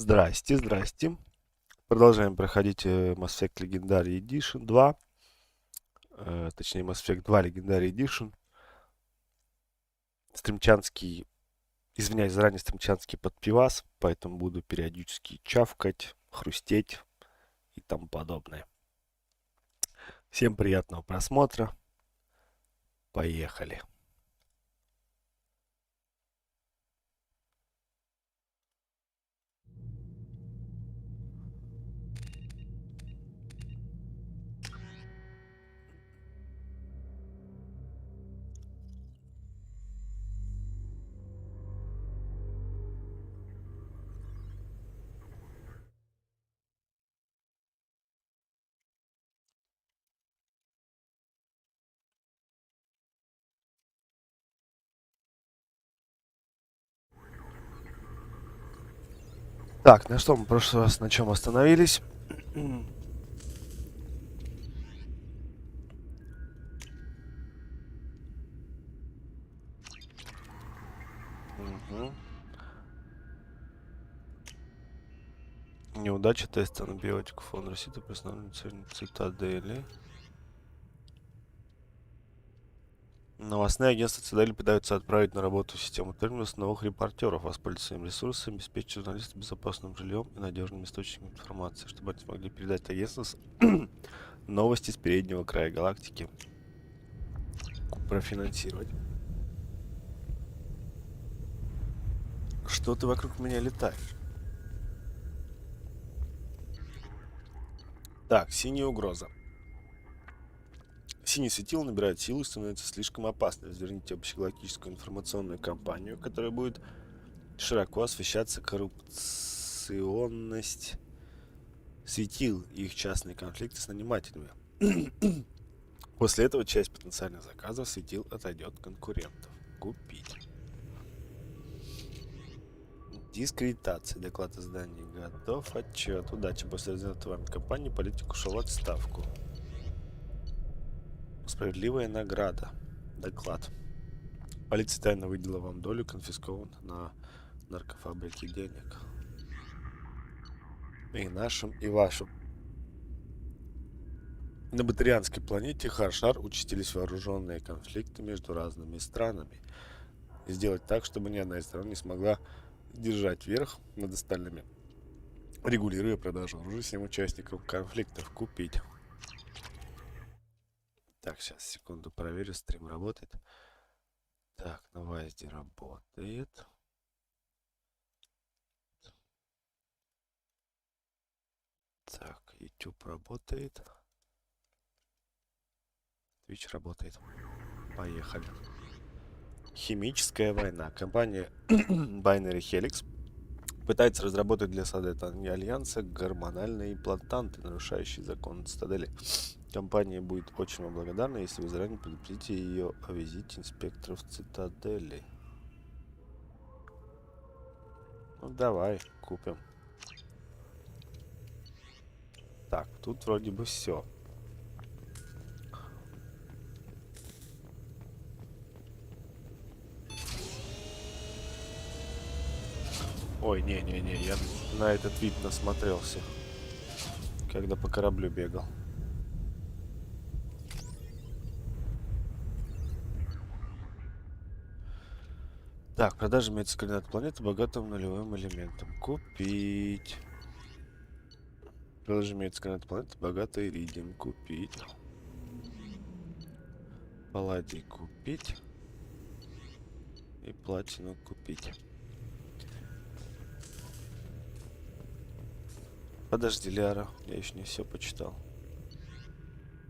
Здрасте, здрасте. Продолжаем проходить Mass Effect Legendary Edition 2. Точнее, Mass Effect 2 Legendary Edition. Стримчанский, извиняюсь заранее, стримчанский подпивас, поэтому буду периодически чавкать, хрустеть и тому подобное. Всем приятного просмотра. Поехали. Так, на что мы в прошлый раз на чем остановились? Мгм. Неудача теста на биотику фон Росита при основной цитадели. Новостные агентства Цитадели пытаются отправить на работу в систему терминус новых репортеров, воспользоваться своими ресурсами, обеспечить журналистов безопасным жильем и надежными источниками информации, чтобы они смогли передать агентству новости с переднего края галактики, профинансировать. Что-то вокруг меня летает. Так, синяя угроза. Синий светило набирает силу и становится слишком опасным. Разверните общегалактическую информационную кампанию, которая будет широко освещаться коррупционность светил и их частные конфликты с нанимателями. После этого часть потенциальных заказов светил отойдет конкурентов. Купить. Дискредитация. Доклад о здании готов. Отчет. Удачи. После результата вами кампании политик ушел в отставку. Справедливая награда. Доклад. Полиция тайно выделила вам долю конфискованных на наркофабрике денег. И нашим, и вашим. На Батарианской планете Харшар участились вооруженные конфликты между разными странами. И сделать так, чтобы ни одна из стран не смогла держать верх над остальными, регулируя продажу оружия всем участникам конфликтов. Купить. Так, сейчас, секунду, проверю, стрим работает. Так, на Вайсде работает. Так, YouTube работает. Twitch работает. Поехали. Химическая война. Компания Binary Helix пытается разработать для Садета Альянса гормональные имплантанты, нарушающие закон Цитадели. Компания будет очень вам благодарна, если вы заранее предупредите ее о визите инспекторов Цитадели. Ну давай, купим. Так, тут вроде бы все. Ой, не-не-не, я на этот вид насмотрелся, когда по кораблю бегал. Так, продажа имеется координат планеты богатым нулевым элементом. Купить. Продажа имеется координат планеты богатый иридием. Купить. Палладий купить. И платину купить. Подожди, Ляра, я еще не все почитал.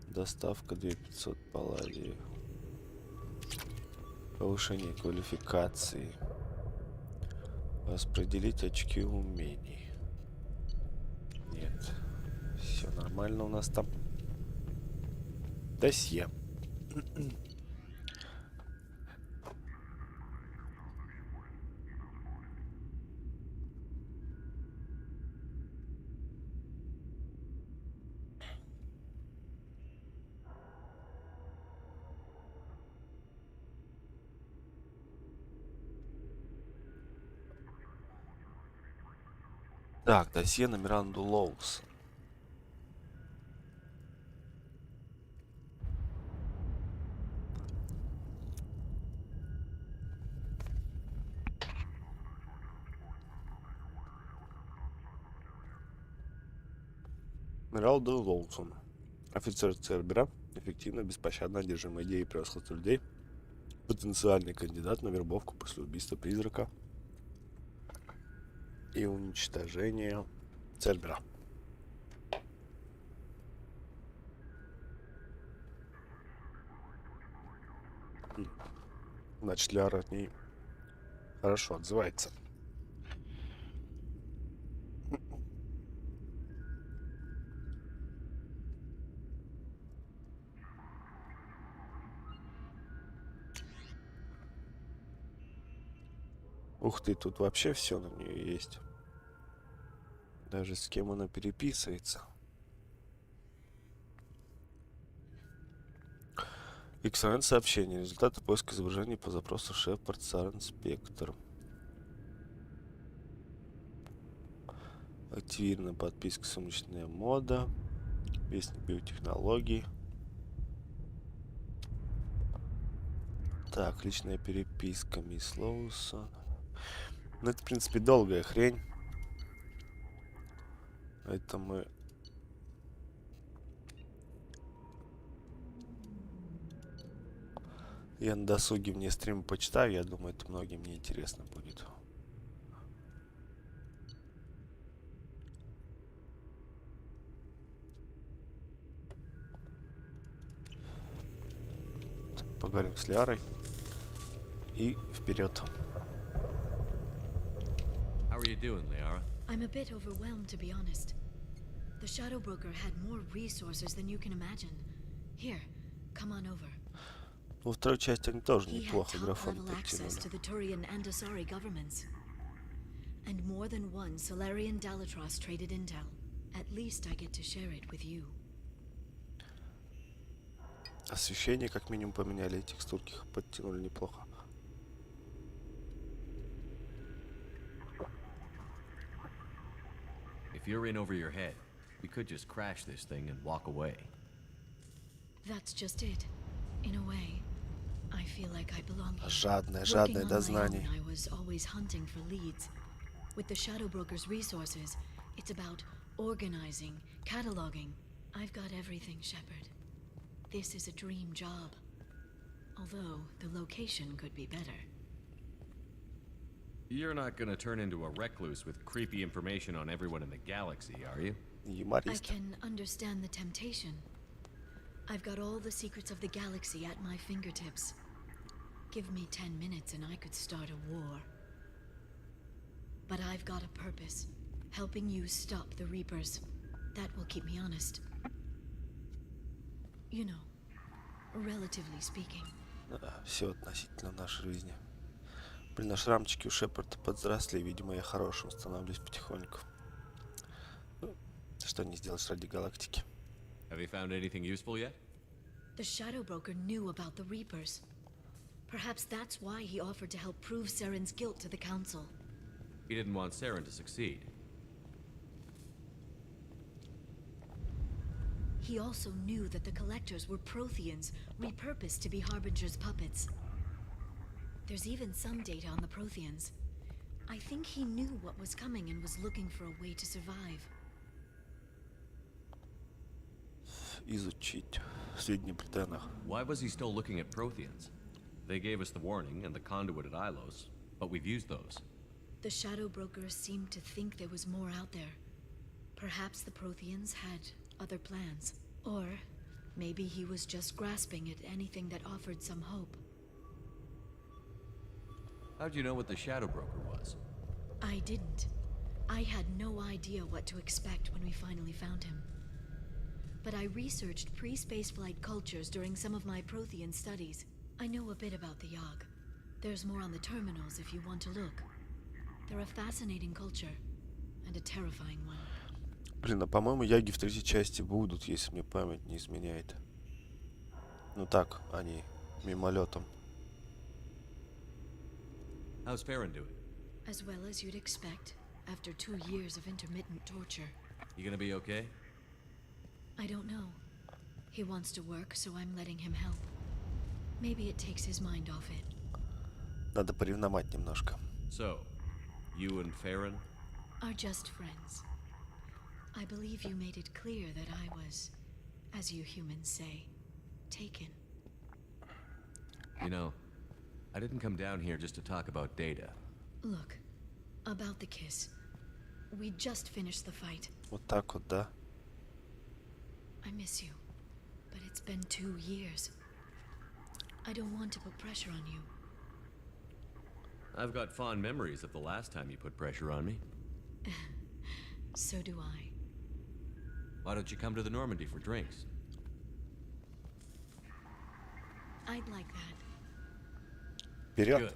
Доставка 2500 палладиев. Повышение квалификации. Распределить очки умений. Нет. Все нормально у нас там. Досье. Так, досье на Миранду Лоусон. Миранда Лоусон. Офицер Цербера, эффективно, беспощадно одержимый идеей превосходства людей, потенциальный кандидат на вербовку после убийства призрака и уничтожения Цербера. Значит, Ляра от ней хорошо отзывается. Ух ты, тут вообще все на нее есть. Даже с кем она переписывается. XN сообщение. Результаты поиска изображений по запросу Шепард Сарен Спектр. Активирована подписка «Сумочная мода». Вестник биотехнологий. Так, личная переписка мисс Лоусон. Ну, это, в принципе, долгая хрень. Это мы... Я на досуге мне стрим почитаю. Я думаю, это многим не интересно будет. Поговорим с Лярой. И вперед. How are you doing, Liara? I'm a bit overwhelmed, to be honest. The Shadow Broker had more resources than you can imagine. Here, come on over. Во второй части они тоже He had неплохо графон top-level access подтянули. to the Turian and Asari governments. And more than one Solarian Dalatros traded intel. At least I get to share it with you. Освещение как минимум поменяли, и текстурки подтянули неплохо. If you're in over your head, we could just crash this thing and walk away. That's just it. In a way, I feel like I belong here. Жадное Working до on my знаний. own, I was always hunting for leads. With the Shadow Broker's resources, it's about organizing, cataloging. I've got everything, Shepard. This is a dream job. Although, the location could be better. You're not gonna turn into a recluse with creepy information on everyone in the galaxy, are you? I Юморист. can understand the temptation. I've got all the secrets of the galaxy at my fingertips. Give me 10 minutes and I could start a war. But I've got a purpose. Helping you stop the Reapers. That will keep me honest. You know, relatively speaking. Все относительно нашей жизни. Блин, аж рамочки у Шепарда подросли. Видимо, я хорошим становлюсь потихоньку. Ну, что не сделаешь ради галактики. Have you found anything useful yet? The Shadow Broker knew about the Reapers. Perhaps that's why he offered to help prove Saren's guilt to the Council. He didn't want Saren to succeed. He also knew that the Collectors were Protheans, repurposed to be Harbinger's puppets. There's even some data on the Protheans. I think he knew what was coming and was looking for a way to survive. Изучить сведения при данных. Why was he still looking at Protheans? They gave us the warning and the conduit at Ilos, but we've used those. The Shadow Broker seemed to think there was more out there. Perhaps the Protheans had other plans. Or maybe he was just grasping at anything that offered some hope. How'd you know what the Shadow Broker was? I didn't. I had no idea what to expect when we finally found him. But I researched pre-spaceflight cultures during some of my Prothean studies. I know a bit about the Yog. There's more on the terminals if you want to look. They're a fascinating culture, and a terrifying one. Блин, а по-моему, яги в третьей части будут, если мне память не изменяет. Ну так, они мимолетом. How's Farron doing? As well as you'd expect, after 2 years of intermittent torture. You gonna be okay? I don't know. He wants to work, so I'm letting him help. Maybe it takes his mind off it. Надо поревновать немножко. So, you and Farron? Are just friends. I believe you made it clear that I was, as you humans say, taken. You know, I didn't come down here just to talk about Data. Look, about the kiss. We just finished the fight. Вот так вот, да? I miss you, but it's been 2 years. I don't want to put pressure on you. I've got fond memories of the last time you put pressure on me. So do I. Why don't you come to the Normandy for drinks? I'd like that. Вперед! Good.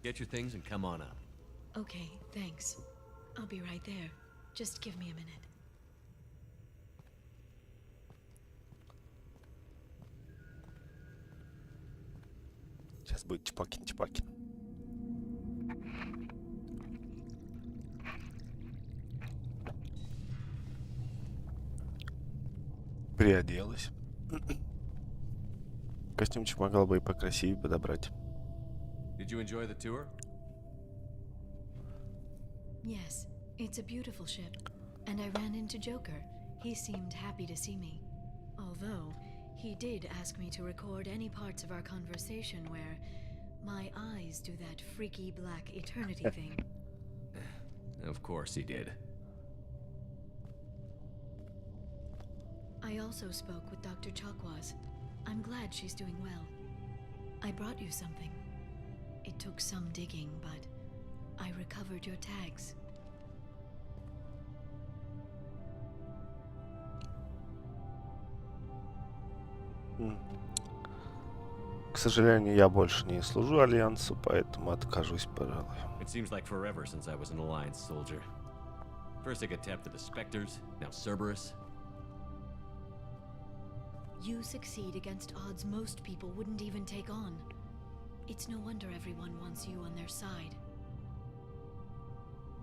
Get your things and come on up. Okay, thanks. I'll be right there. Just give me a minute. Сейчас будет чпакин-чпакин. Приоделась. Костюмчик могла бы и покрасивее подобрать. Did you enjoy the tour? Yes, it's a beautiful ship. And I ran into Joker. He seemed happy to see me. Although, he did ask me to record any parts of our conversation where my eyes do that freaky black eternity thing. Of course he did. I also spoke with Dr. Chakwas. I'm glad she's doing well. I brought you something. It took some digging, but I recovered your tags. К сожалению, я больше не служу Альянсу, поэтому откажусь, пожалуй. It seems like forever since I was an Alliance soldier. First I got tapped to the Spectres, now Cerberus. You succeed against odds most people wouldn't even take on. It's no wonder everyone wants you on their side.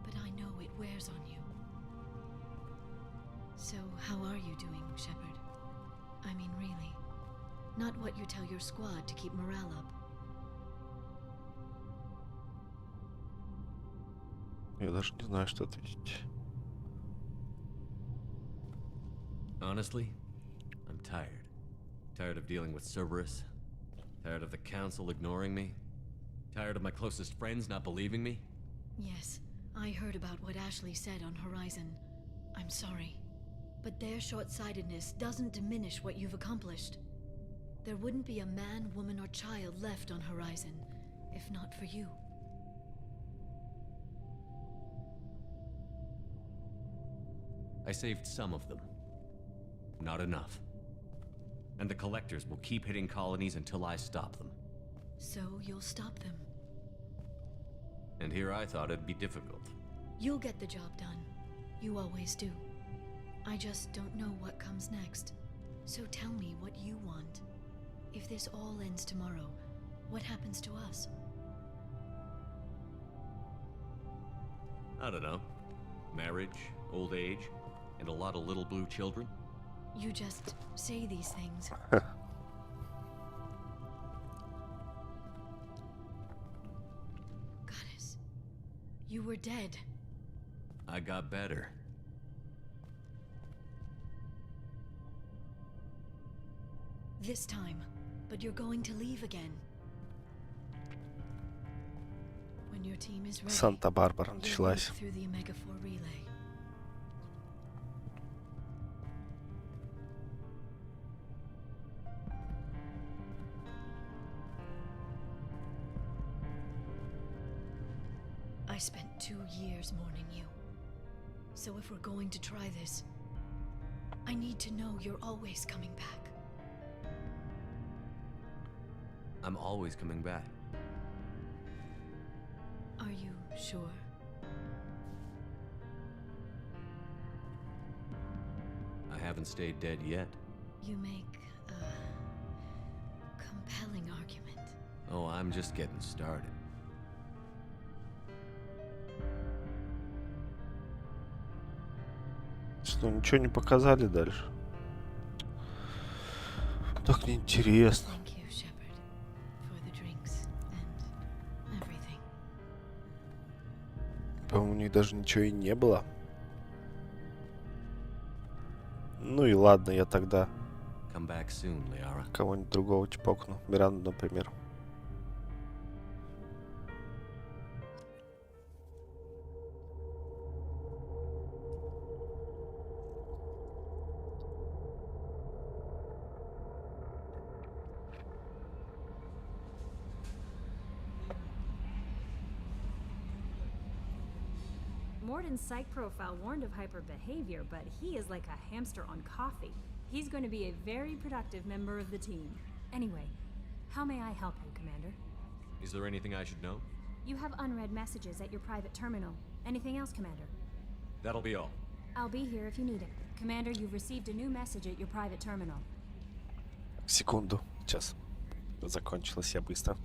But I know it wears on you. So, how are you doing, Shepard? I mean, really. Not what you tell your squad to keep morale up. Я даже не знаю, что ответить. Honestly, I'm tired. Tired of dealing with Cerberus. Tired of the Council ignoring me. Tired of my closest friends not believing me. Yes, I heard about what Ashley said on Horizon. I'm sorry. But their short-sightedness doesn't diminish what you've accomplished. There wouldn't be a man, woman, or child left on Horizon, if not for you. I saved some of them. Not enough. And the Collectors will keep hitting colonies until I stop them. So you'll stop them. And here I thought it'd be difficult. You'll get the job done. You always do. I just don't know what comes next. So tell me what you want. If this all ends tomorrow, what happens to us? I don't know. Marriage, old age, and a lot of little blue children. You just say these things. Goddess, you were dead. I got better. This time, but you're going to leave again. When your team is ready, Санта-Барбара we'll началась. move through the Omega-4 relay. I spent 2 years mourning you. So if we're going to try this, I need to know you're always coming back. I'm always coming back. Are you sure? I haven't stayed dead yet. You make a compelling argument. Oh, I'm just getting started. Что, ничего не показали дальше? Так неинтересно. Thank you, Shepard, for the drinks and everything. По-моему, у них даже ничего и не было. Ну и ладно, я тогда Come back soon, Liara. кого-нибудь другого чпокну. Миранду, например. Morden's psych profile warned of hyper behavior, but he is like a hamster on coffee. He's going to be a very productive member of the team. Anyway, how may I help you, Commander? Is there anything I should know? You have unread messages at your private terminal. Anything else, Commander? That'll be all. I'll be here if you need it. Commander, you've received a new message at your private terminal. Секунду. Сейчас. Закончилось я быстро.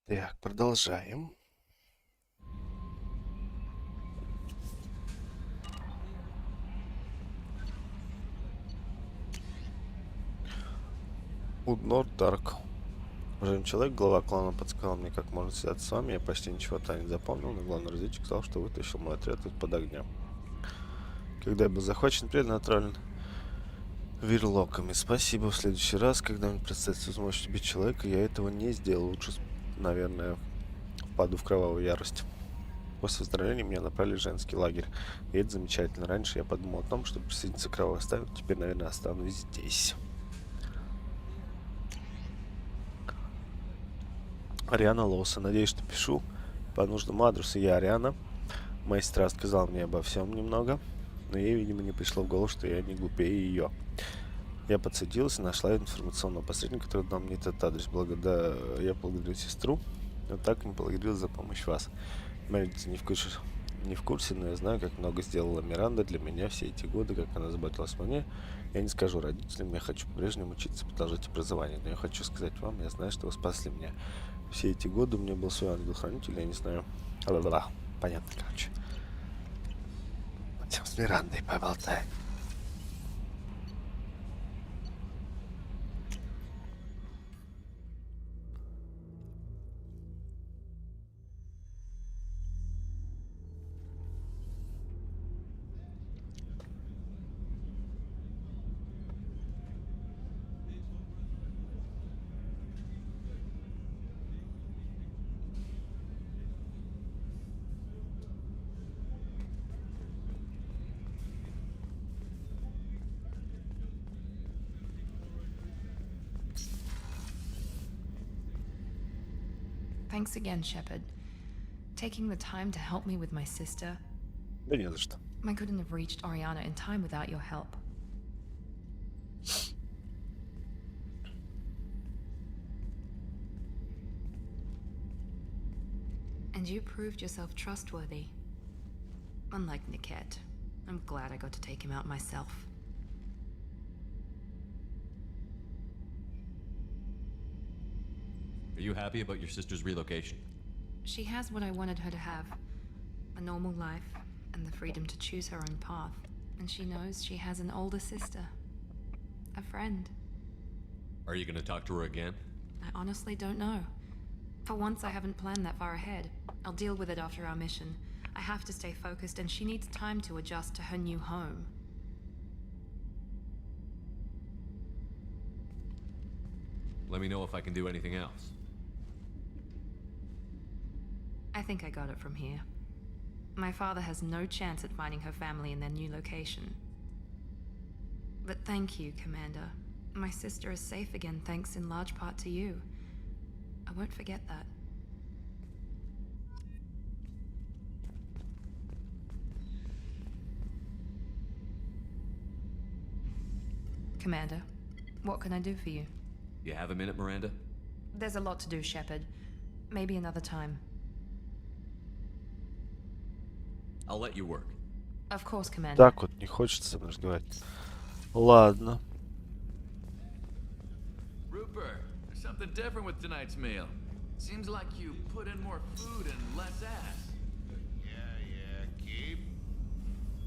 Так, продолжаем. Уднор Дарк. Уважаемый человек, глава клана подсказал мне, как можно связаться с вами. Я почти ничего там не запомнил, но главный разведчик сказал, что вытащил мой отряд из-под огня. Когда я был захвачен, преданно отравлен вирлоками. Спасибо. В следующий раз, когда мне представится возможность убить человека, я этого не сделал. Лучше, наверное, впаду в кровавую ярость. После выздоровления меня направили в женский лагерь. И это замечательно. Раньше я подумал о том, чтобы присоединиться к кровавой стае. Теперь, наверное, останусь здесь. Ариана Лоуса. Надеюсь, что пишу по нужному адресу. Я Ариана. Моя сестра сказала мне обо всем немного, но ей, видимо, не пришло в голову, что я не глупее ее. Я подсадилась и нашла информационного посредника, который дал мне этот адрес. Я благодарю сестру, но так не благодарил за помощь вас. Мэридит не в курсе, но я знаю, как много сделала Миранда для меня все эти годы, как она заботилась о мне. Я не скажу родителям, я хочу по-прежнему учиться, продолжать образование, но я хочу сказать вам, я знаю, что вы спасли меня. Все эти годы у меня был свой ангел-хранитель, я не знаю. Понятно, короче. Пойдем с Мирандой поболтаем. Thanks again, Shepard. Taking the time to help me with my sister. Да не за что. I couldn't have reached Oriana in time without your help. And you proved yourself trustworthy. Unlike Niket, I'm glad I got to take him out myself. Are you happy about your sister's relocation? She has what I wanted her to have. A a normal life, and the freedom to choose her own path. And she knows she has an older sister. A friend. Are you gonna talk to her again? I honestly don't know. For once, I haven't planned that far ahead. I'll deal with it after our mission. I have to stay focused, and she needs time to adjust to her new home. Let me know if I can do anything else. I think I got it from here. My father has no chance at finding her family in their new location. But thank you, Commander. My sister is safe again thanks in large part to you. I won't forget that. Commander, what can I do for you? You have a minute, Miranda? There's a lot to do, Shepard. Maybe another time. I'll let you work. Of course, Commander. Так вот, не хочется со мной разговаривать. Ладно. Rupert, there's something different with tonight's meal. Seems like you put in more food and less ass.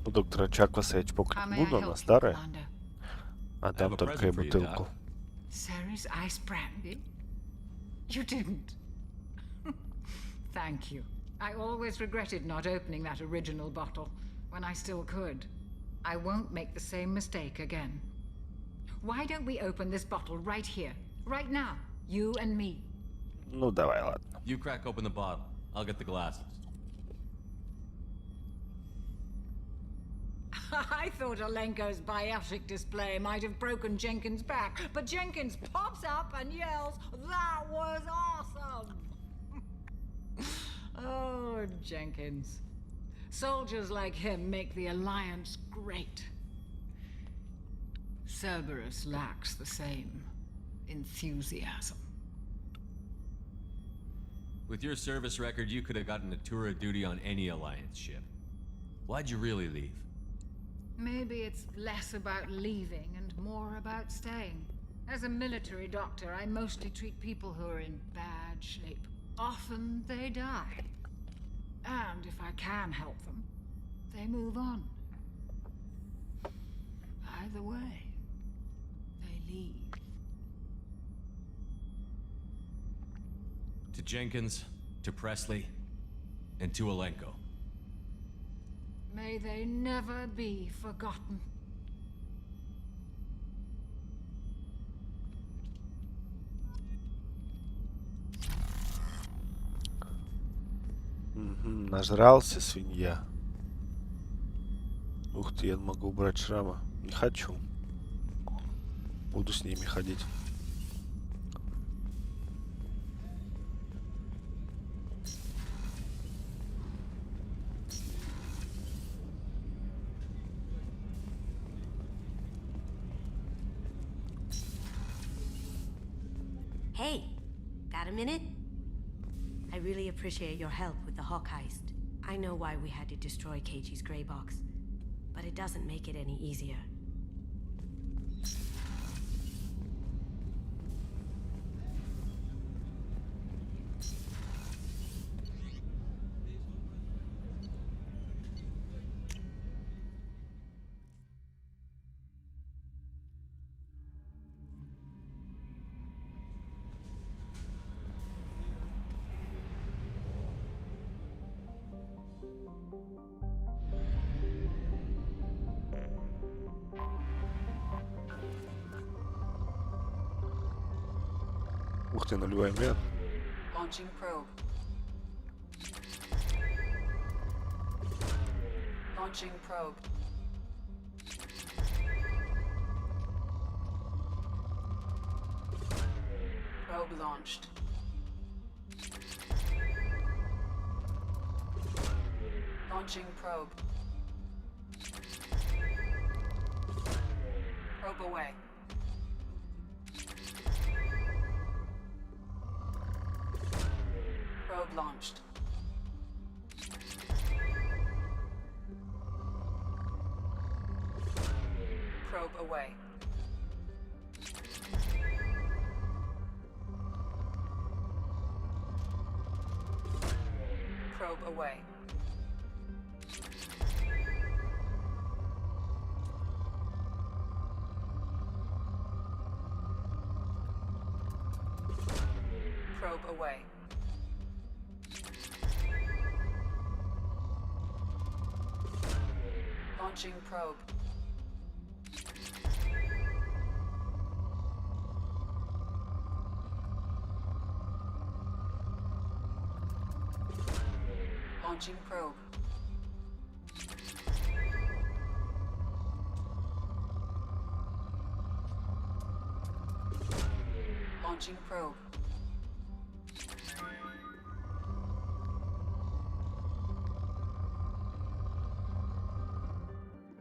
У доктора Чакваса я чпокать How не may I буду, она help you, старая. Commander? А have там a только и present for you, бутылку. Doc. Sarah's ice brandy? You didn't. Thank you. I always regretted not opening that original bottle when I still could. I won't make the same mistake again. Why don't we open this bottle right here, right now, you and me? Ну давай, ладно. You crack open the bottle. I'll get the glasses. I thought Alenko's biotic display might have broken Jenkins' back, but Jenkins pops up and yells, "That was awesome!" Oh, Jenkins. Soldiers like him make the Alliance great. Cerberus lacks the same enthusiasm. With your service record, you could have gotten a tour of duty on any Alliance ship. Why'd you really leave? Maybe it's less about leaving and more about staying. As a military doctor, I mostly treat people who are in bad shape. Often they die. And if I can help them, they move on. Either way, they leave. To Jenkins, to Presley, and to Alenko. May they never be forgotten. Мгм, нажрался, свинья. Ух ты, я могу убрать шрама. Не хочу. Буду с ними ходить. Hey, got a minute? I really appreciate your help with the Hawk heist. I know why we had to destroy KG's gray box, but it doesn't make it any easier. Ух ты, нулевое время. Launching probe. Launching probe. Probe launched. Launching probe. Probe away. Probe launched. Probe away. Probe away. probe away. Launching probe. Launching probe. Launching probe.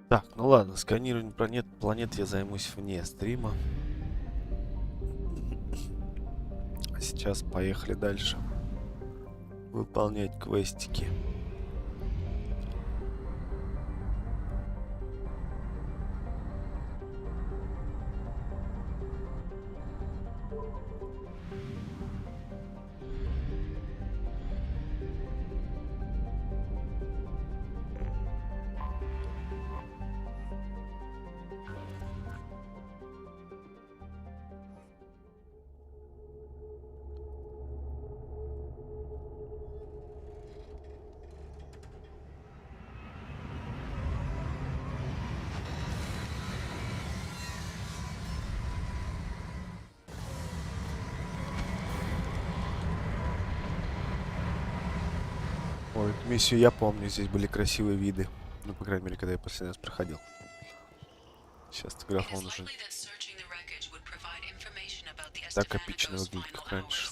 Так, ну ладно, сканированием планет я займусь вне стрима. А сейчас поехали дальше. Выполнять квестики. Ой, эту миссию я помню, здесь были красивые виды. Ну, по крайней мере, когда я последний раз проходил. Сейчас графон уже так эпично выглядит, как раньше.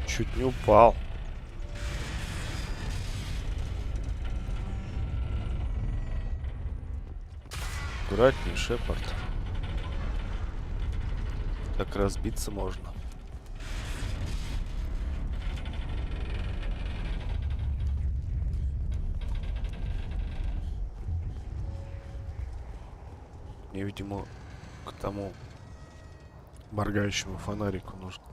Чуть не упал. Аккуратнее, Шепард. Так разбиться можно. Мне, видимо, к тому моргающему фонарику нужно.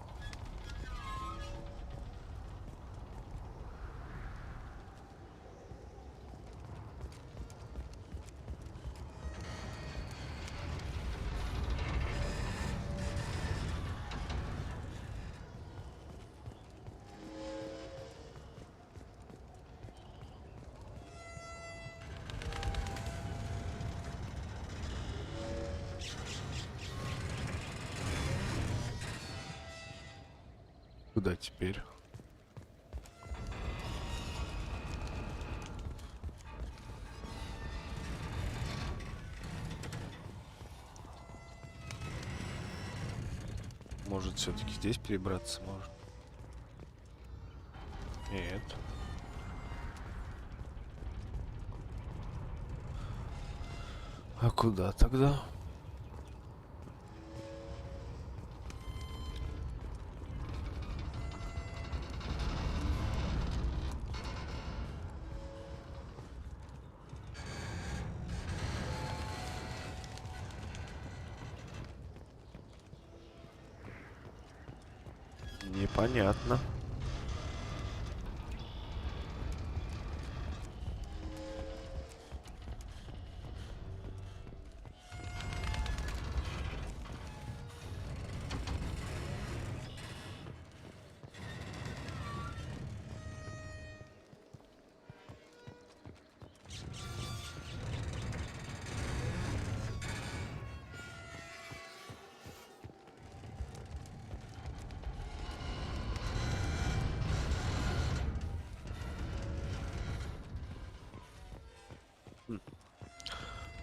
Куда теперь? Может, все-таки здесь перебраться можно? Нет. А куда тогда? Непонятно.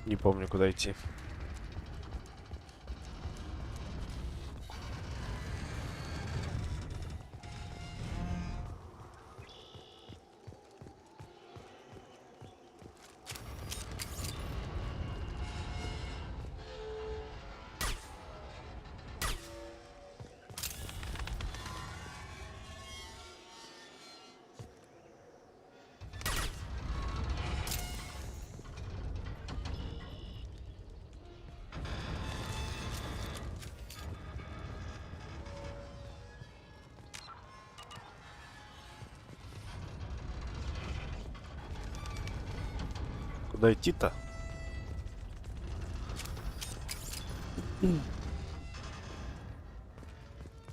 Не помню, куда идти. Куда идти-то?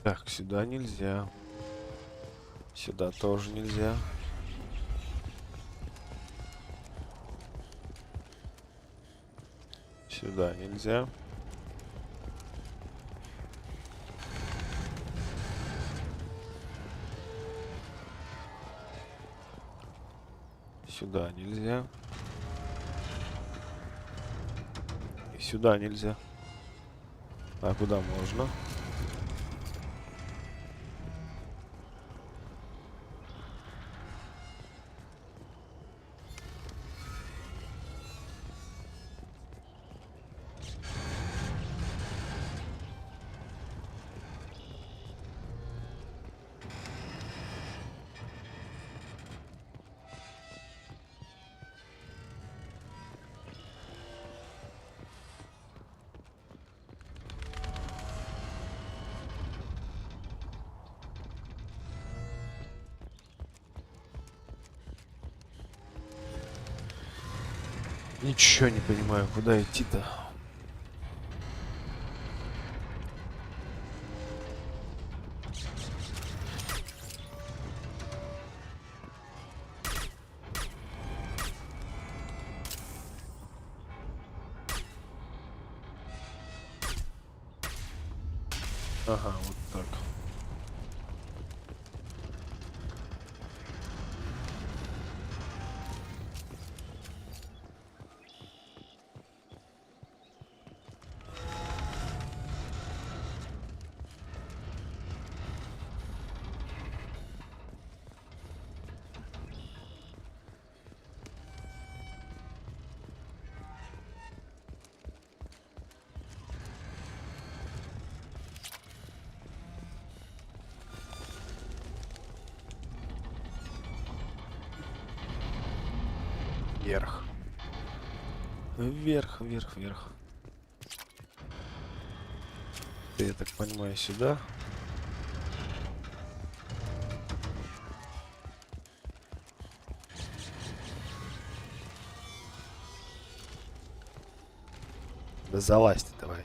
Так, сюда нельзя. Сюда тоже нельзя. Сюда нельзя. Сюда нельзя. И сюда нельзя. А куда можно? Ничего не понимаю, куда идти-то. Ага, вот так. Вверх. Вверх, вверх, вверх. Ты, я так понимаю, сюда. Да залазь ты давай.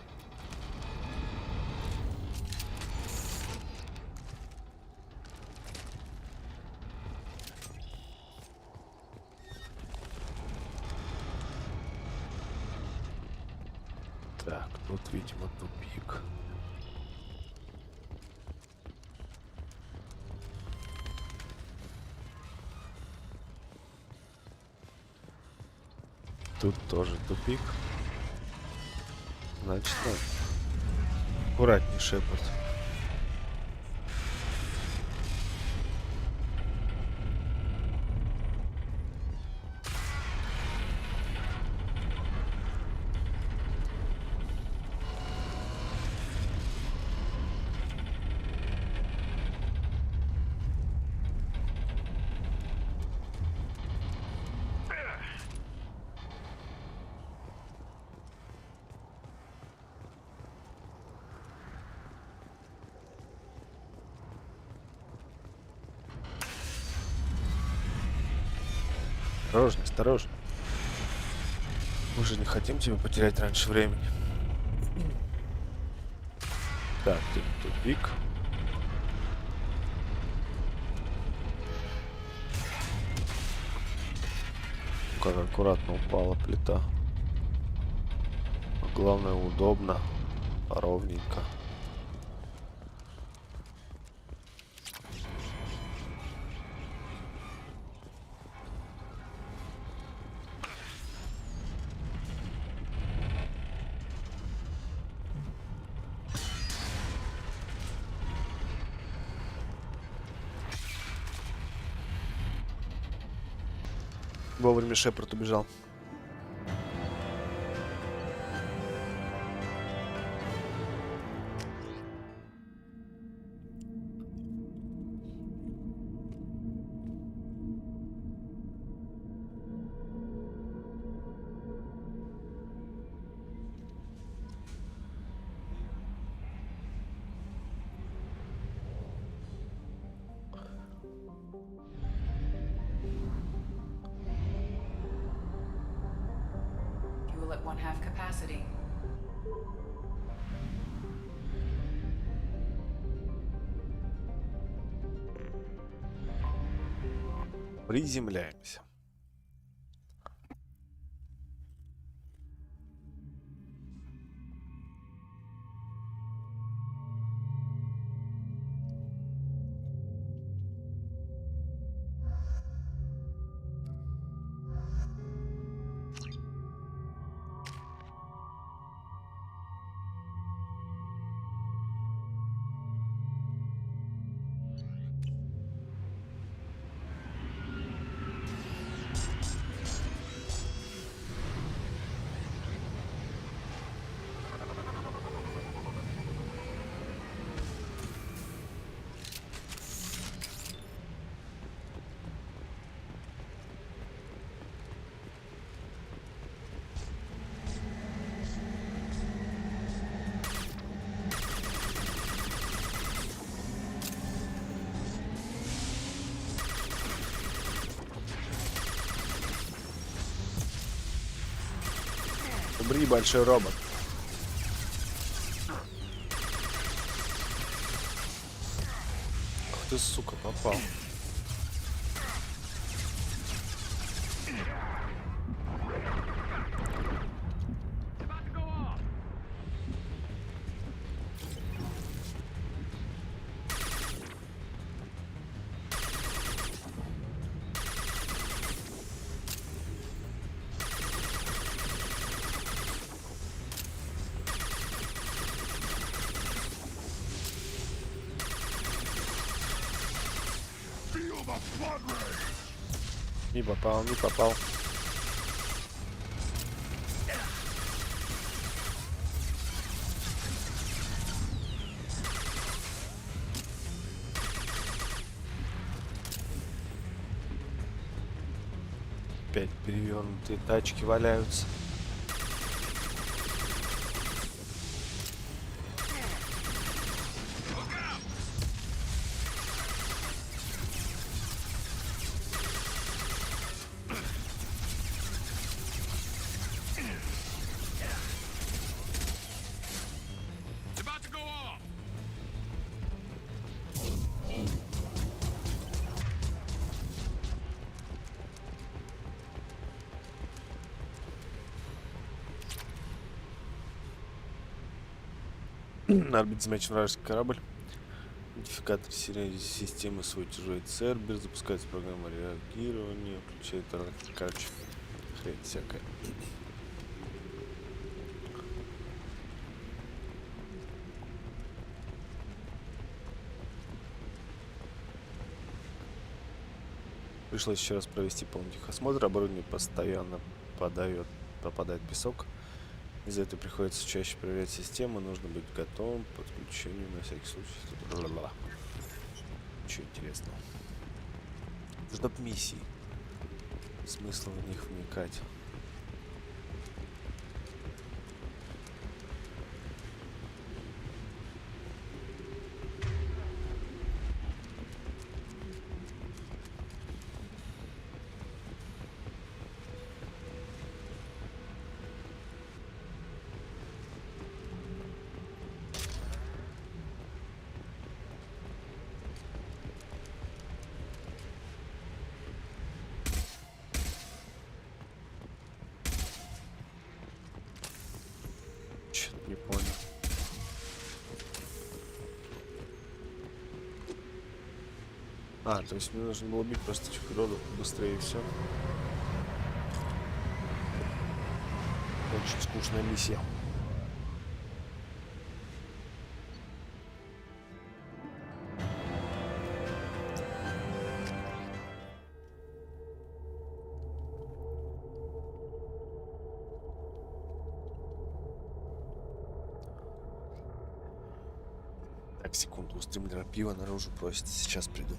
Так, тут, видимо, тупик. Тут тоже тупик. Значит, надо. Аккуратней, Шепард. Осторожно, осторожно. Мы же не хотим тебя потерять раньше времени. Так, тут тупик. Как аккуратно упала плита. Но главное, удобно, ровненько. Вовремя Шепард убежал. still at 1/2 capacity. Приземляемся. Умри, большой робот. Ах ты, сука, попал. Не попал, не попал. Опять перевернутые тачки валяются. На орбите замечен вражеский корабль. Идентификатор системы свой чужой Цербер. Запускается программа реагирования. Включает... Короче, хрень всякая. Пришлось еще раз провести полный техосмотр. Оборудование постоянно попадает песок. Из-за этого приходится чаще проверять систему. Нужно быть готовым к подключению на всякий случай. Ничего интересного. Ждут миссий. Смысла в них вникать. Не понял. То есть мне нужно было убить просто этих уродов быстрее и все. Очень скучная миссия. Так, секунду, у стримлера пиво наружу просит. Сейчас приду.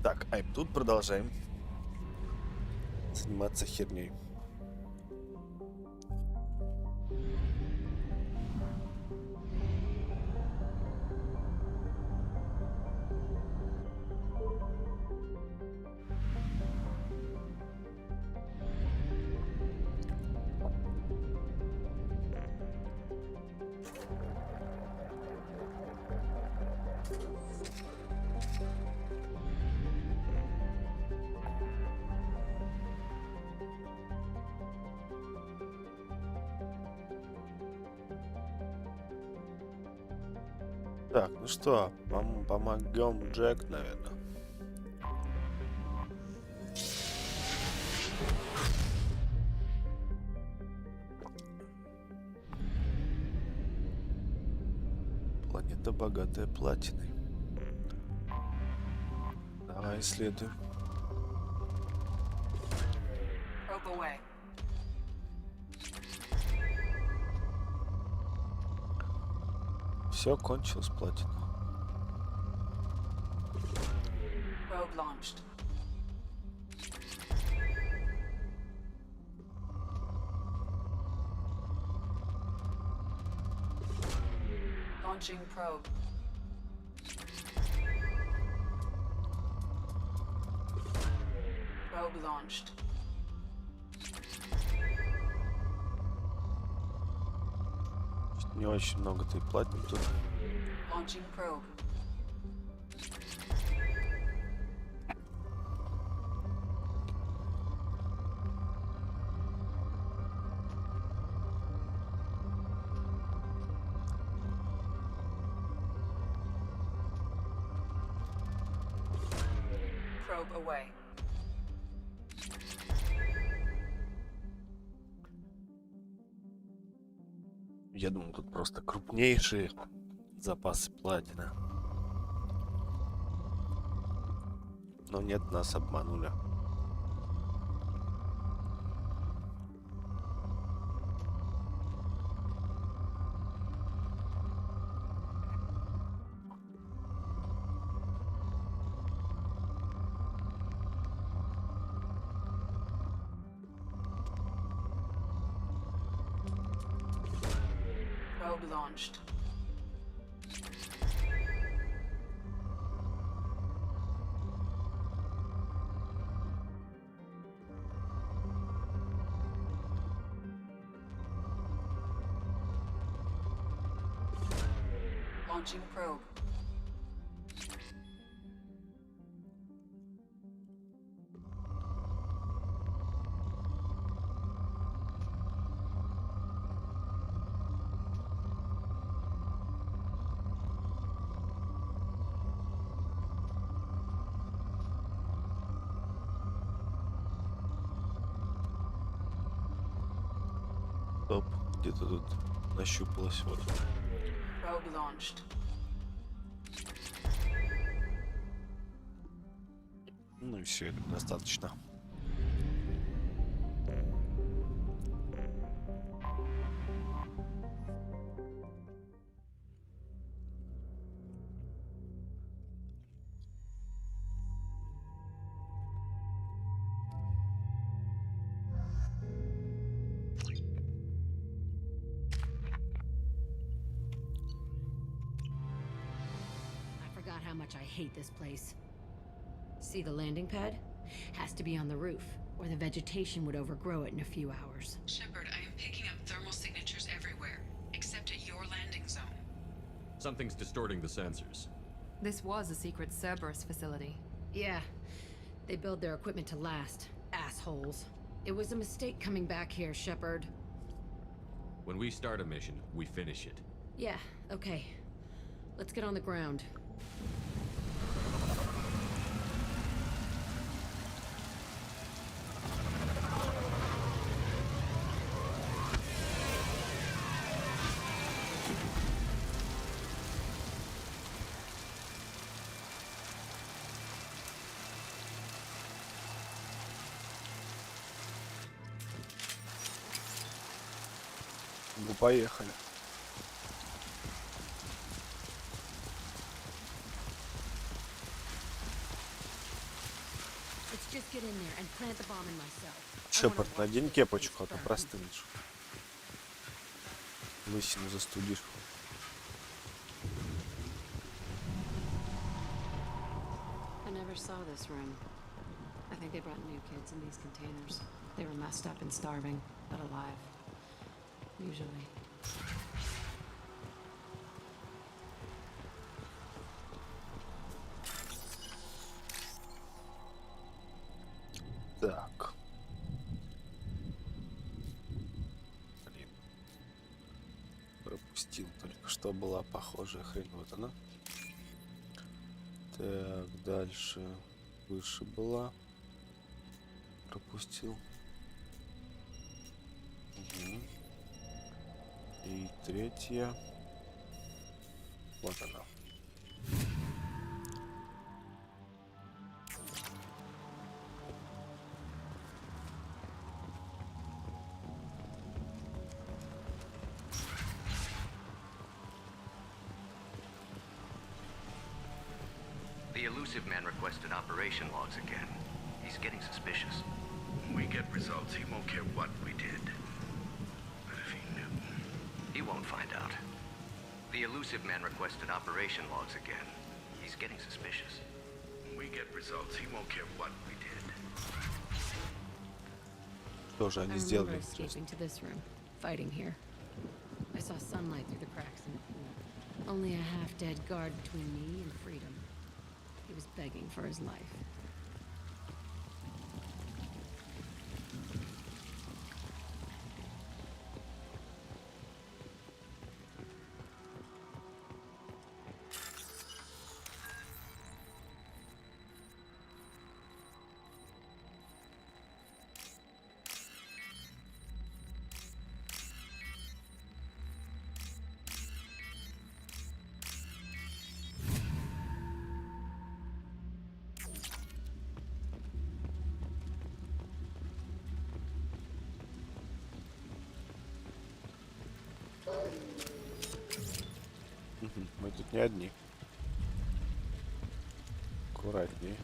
Так, а тут продолжаем заниматься херней. Так, ну что, помогем Джек, наверное. Планета, богатая платиной. Давай исследуем. Probe away. Все, кончилось платина. Probe launched. Launching probe. Probe launched. Не очень много-то и платим тут. Launching probe. Probe away. Я думаю, тут просто крупнейшие запасы платина. Но нет, нас обманули. Probe launched. Launching probe. Топ, где-то тут нащупалось вот. Probe launched. Ну и все, это достаточно. I forgot how much I hate this place. See the landing pad? Has to be on the roof, or the vegetation would overgrow it in a few hours. Shepard, I am picking up thermal signatures everywhere, except at your landing zone. Something's distorting the sensors. This was a secret Cerberus facility. Yeah, they build their equipment to last. Assholes. It was a mistake coming back here, Shepard. When we start a mission, we finish it. Yeah, okay. Let's get on the ground. Ну, поехали. Just get in there and plant the bomb in myself. Шепард, надень кепочку, а то простынешь. Лысину застудишь. I never saw this room. I think they brought new kids in these containers. They were messed up and starving, but alive. Usually. Так. Блин. Пропустил только что была похожая хрень. Вот она. Так, дальше. Выше была. Пропустил. Угу. И третья. Вот она. The elusive man requested operation logs again. He's getting suspicious. We get results, he won't care what we did. But if he knew... He won't find out. The elusive man requested operation logs again. He's getting suspicious. We get results, he won't care what we did. Тоже I они remember сделали. escaping to this room, fighting here. I saw sunlight through the cracks in the pool. Only a half-dead guard between me and freedom. He was begging for his life. Мы тут не одни. Аккуратнее.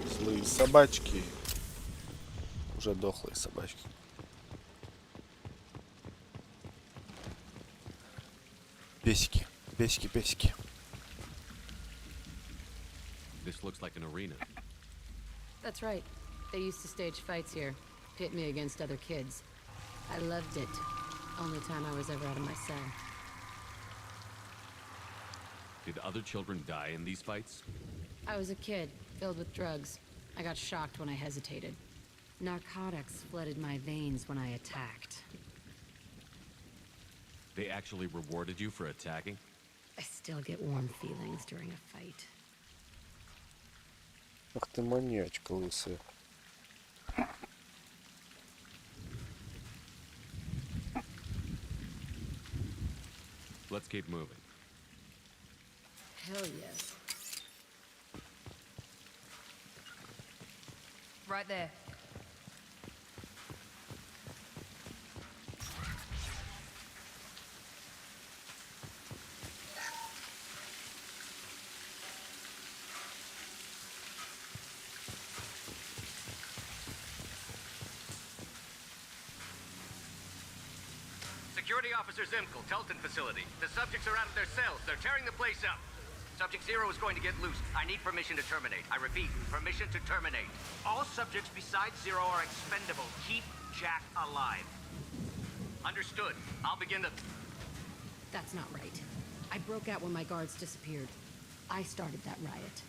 Злые собачки. Уже дохлые собачки. Песики. Песики, песики. This looks like an arena. That's right. They used to stage fights here, pit me against other kids. I loved it. Only time I was ever out of my cell. Did other children die in these fights? I was a kid, filled with drugs. I got shocked when I hesitated. Narcotics flooded my veins when I attacked. They actually rewarded you for attacking? I still get warm feelings during a fight. Ах ты маньячка лысая. Let's keep moving. Hell yes. Right there. Security Officer Zimkel, Telton facility. The subjects are out of their cells. They're tearing the place up. Subject Zero is going to get loose. I need permission to terminate. I repeat, permission to terminate. All subjects besides Zero are expendable. Keep Jack alive. Understood. I'll begin the... That's not right. I broke out when my guards disappeared. I started that riot.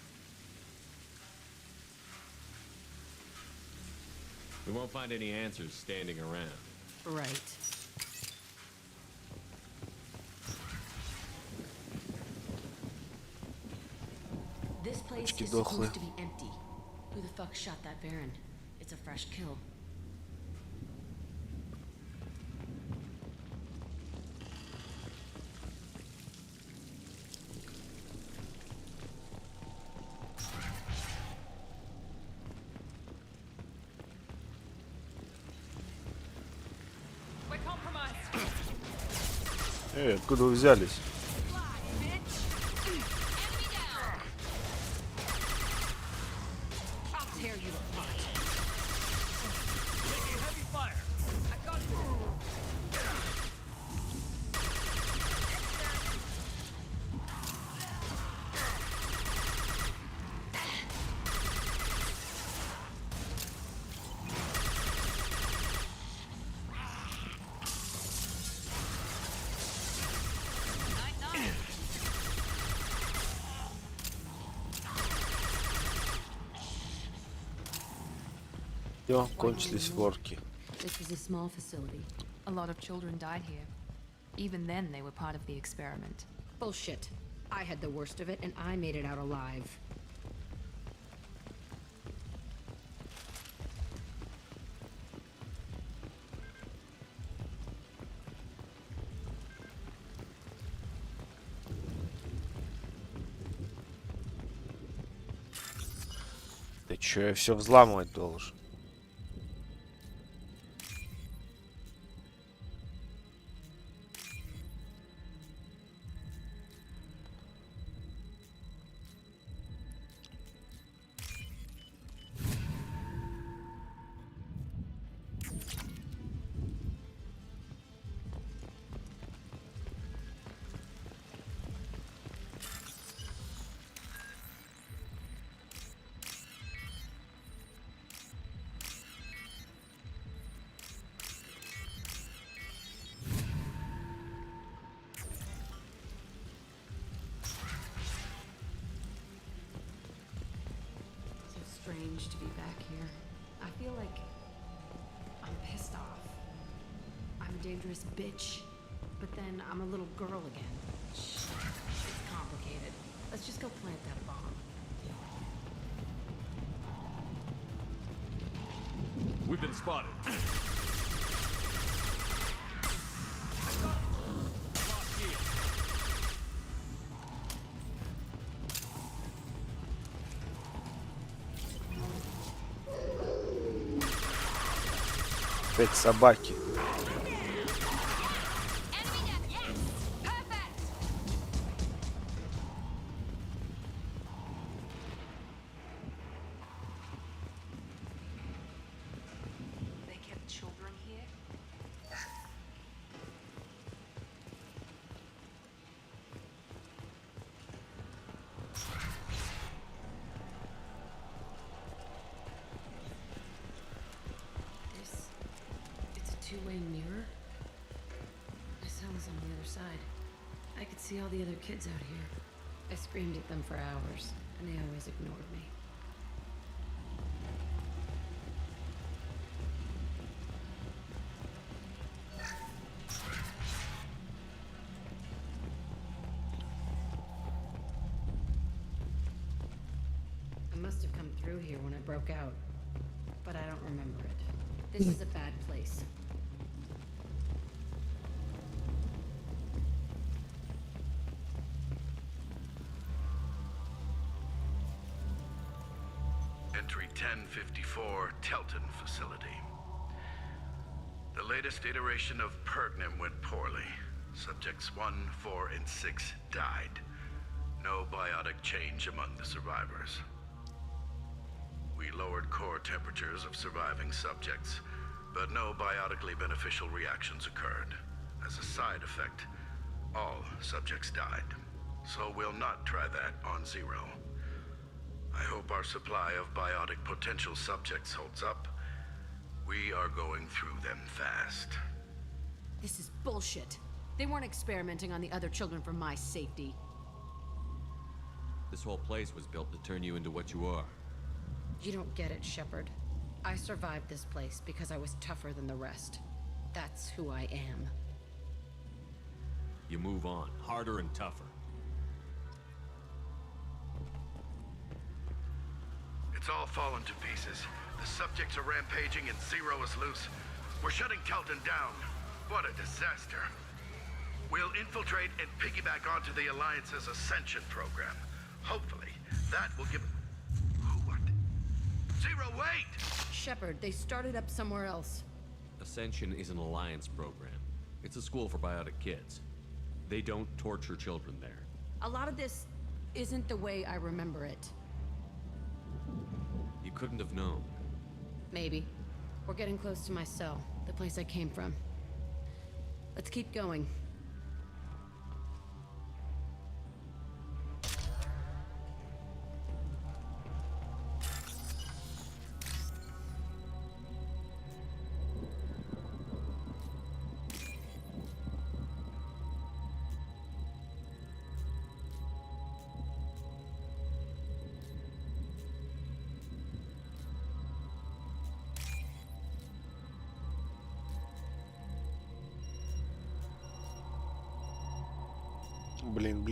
We won't find any answers standing around. Right. This place is supposed to be empty. Who the fuck shot that Baron? It's a fresh kill. We're compromised. Откуда вы взялись? Все, кончились ворки. This was a small facility. A lot of children died here. Even then, they were part of the experiment. Bullshit. I had the worst of it, and I made it out alive. Ты чё, я все взламывать должен? Strange to be back here. I feel like I'm pissed off. I'm a dangerous bitch, but then I'm a little girl again. Shit, it's complicated. Let's just go plant that bomb. We've been spotted. Опять собаки. They kept children here? It's a two-way mirror. My cell is on the other side. I could see all the other kids out here. I screamed at them for hours, and they always ignored me. I must have come through here when I broke out, but I don't remember it. This is a bad place. Entry 1054, Telton facility. The latest iteration of Pergnum went poorly. Subjects 1, 4, and 6 died. No biotic change among the survivors. We lowered core temperatures of surviving subjects, but no biotically beneficial reactions occurred. As a side effect, all subjects died. So we'll not try that on Zero. I hope our supply of biotic potential subjects holds up. We are going through them fast. This is bullshit. They weren't experimenting on the other children for my safety. This whole place was built to turn you into what you are. You don't get it, Shepard. I survived this place because I was tougher than the rest. That's who I am. You move on, harder and tougher. It's all fallen to pieces. The subjects are rampaging and Zero is loose. We're shutting Telton down. What a disaster. We'll infiltrate and piggyback onto the Alliance's Ascension program. Hopefully, that will give... What? Zero, wait! Shepard, they started up somewhere else. Ascension is an alliance program. It's a school for biotic kids. They don't torture children there. A lot of this isn't the way I remember it. You couldn't have known. Maybe. We're getting close to my cell, the place I came from. Let's keep going. Блин.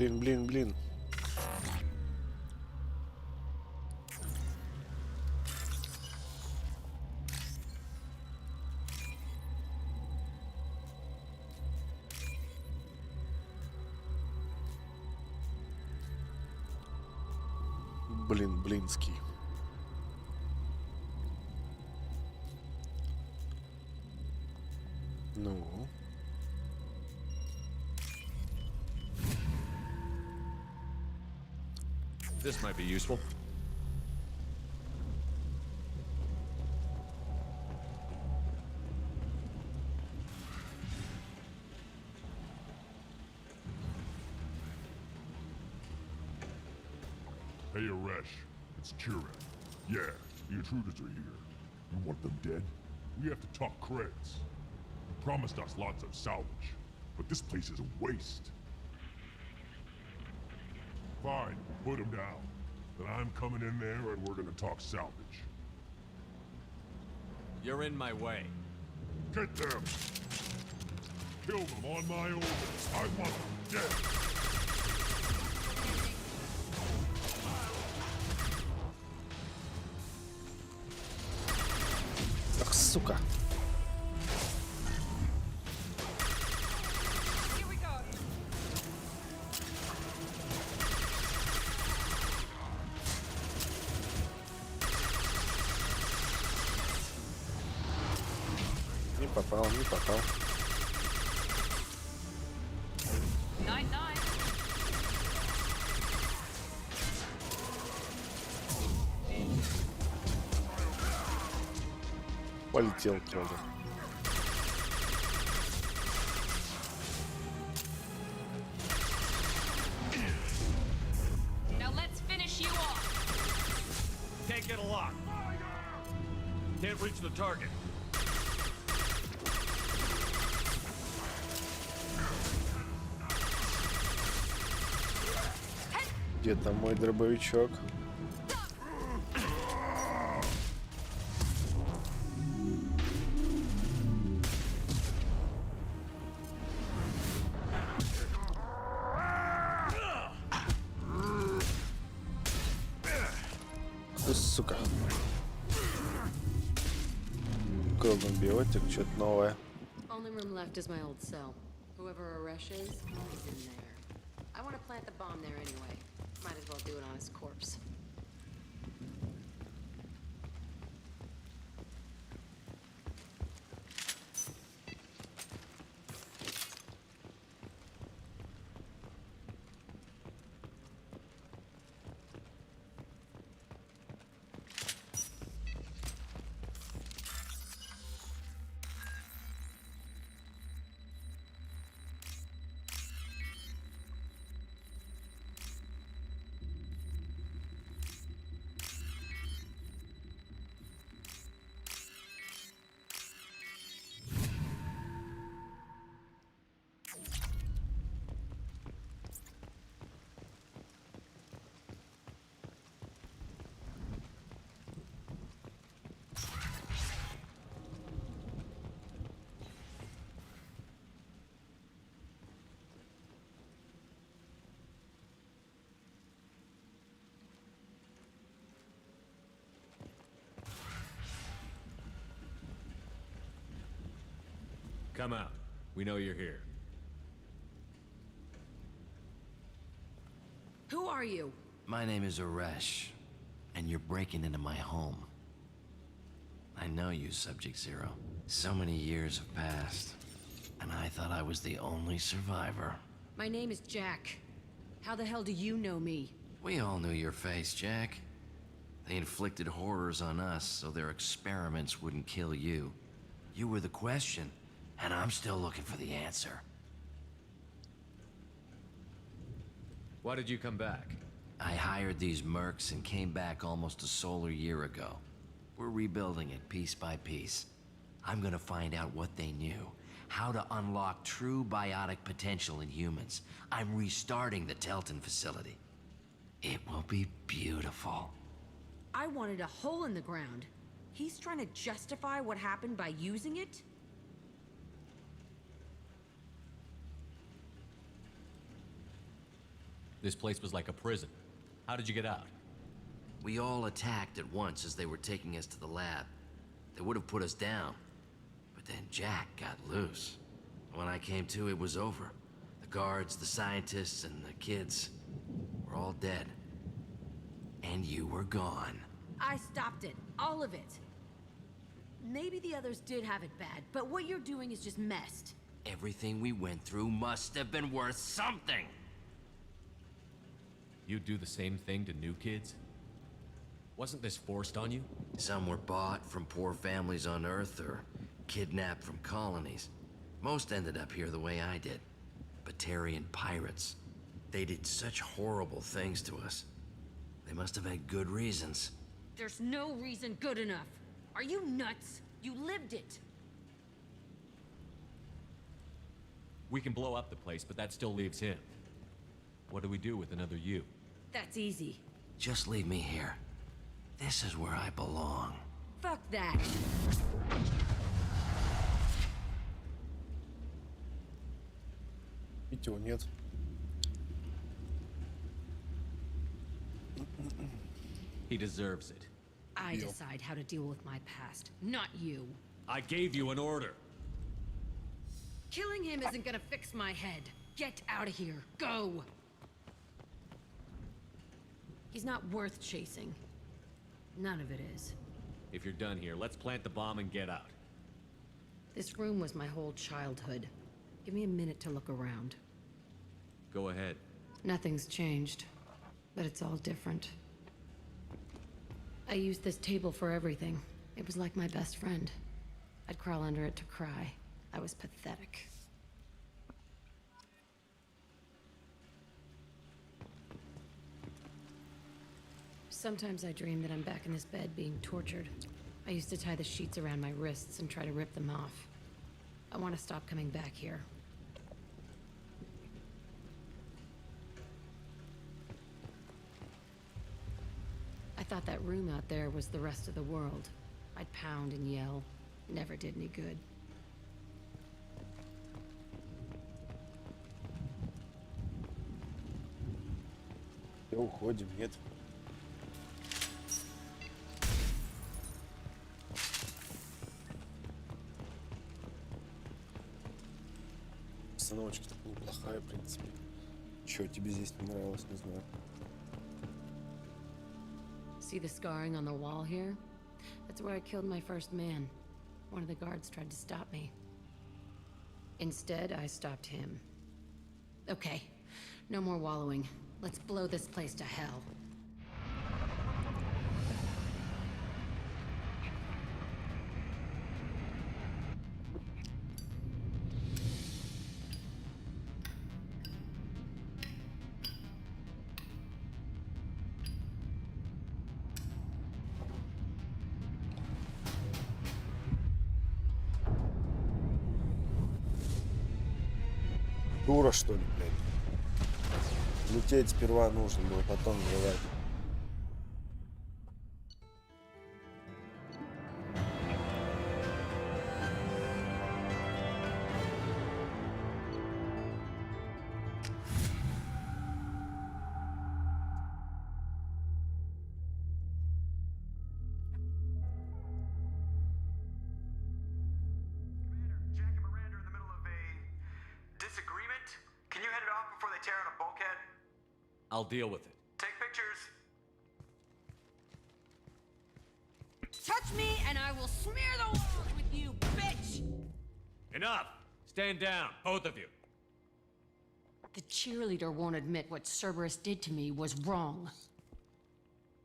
Блинский. Ну. This might be useful. Hey, Aresh. It's Kira. Yeah, the intruders are here. You want them dead? We have to talk creds. You promised us lots of salvage, but this place is a waste. Fine, put them down. Then I'm coming in there and we're gonna talk salvage. You're in my way. Get them! Kill them on my orders. I want them dead. Ах, сука. Не попал. Полетел тоже. Now let's finish you off. Can't get a lock. Can't reach the target. Где там мой дробовичок? Сука. Колдон-биотик, что-то новое. Only room left is my old cell. Whoever Aresh is in there. I want to plant the bomb there anyway. Might as well do it on his corpse. Come out. We know you're here. Who are you? My name is Aresh, and you're breaking into my home. I know you, Subject Zero. So many years have passed, and I thought I was the only survivor. My name is Jack. How the hell do you know me? We all knew your face, Jack. They inflicted horrors on us so their experiments wouldn't kill you. You were the question, and I'm still looking for the answer. Why did you come back? I hired these mercs and came back almost a solar year ago. We're rebuilding it piece by piece. I'm gonna find out what they knew, how to unlock true biotic potential in humans. I'm restarting the Telton facility. It will be beautiful. I wanted a hole in the ground. He's trying to justify what happened by using it? This place was like a prison. How did you get out? We all attacked at once as they were taking us to the lab. They would have put us down. But then Jack got loose. When I came to, it was over. The guards, the scientists, and the kids were all dead. And you were gone. I stopped it. All of it. Maybe the others did have it bad, but what you're doing is just messed. Everything we went through must have been worth something. You do the same thing to new kids? Wasn't this forced on you? Some were bought from poor families on Earth or kidnapped from colonies. Most ended up here the way I did. Batarian pirates. They did such horrible things to us. They must have had good reasons. There's no reason good enough. Are you nuts? You lived it. We can blow up the place, but that still leaves him. What do we do with another you? That's easy. Just leave me here. This is where I belong. Fuck that. Видите, его нет. He deserves it. I decide how to deal with my past, not you. I gave you an order. Killing him isn't gonna fix my head. Get out of here. Go! He's not worth chasing. None of it is. If you're done here, let's plant the bomb and get out. This room was my whole childhood. Give me a minute to look around. Go ahead. Nothing's changed, but it's all different. I used this table for everything. It was like my best friend. I'd crawl under it to cry. I was pathetic. Sometimes I dream that I'm back in this bed being tortured. I used to tie the sheets around my wrists and try to rip them off. I want to stop coming back here. I thought that room out there was the rest of the world. I'd pound and yell. Never did any good. Уходим, нет? Остановочка так неплохая, в принципе. Чё тебе здесь не нравилось, не знаю. See the scarring on the wall here? That's where I killed my first man. One of the guards tried to stop me. Instead, I stopped him. Okay, no more wallowing. Let's blow this place to hell. Дура, что ли, блядь? Лететь сперва нужно было, потом взрывать. I'll deal with it. Take pictures. Touch me and I will smear the walls with you, bitch! Enough! Stand down, both of you. The cheerleader won't admit what Cerberus did to me was wrong.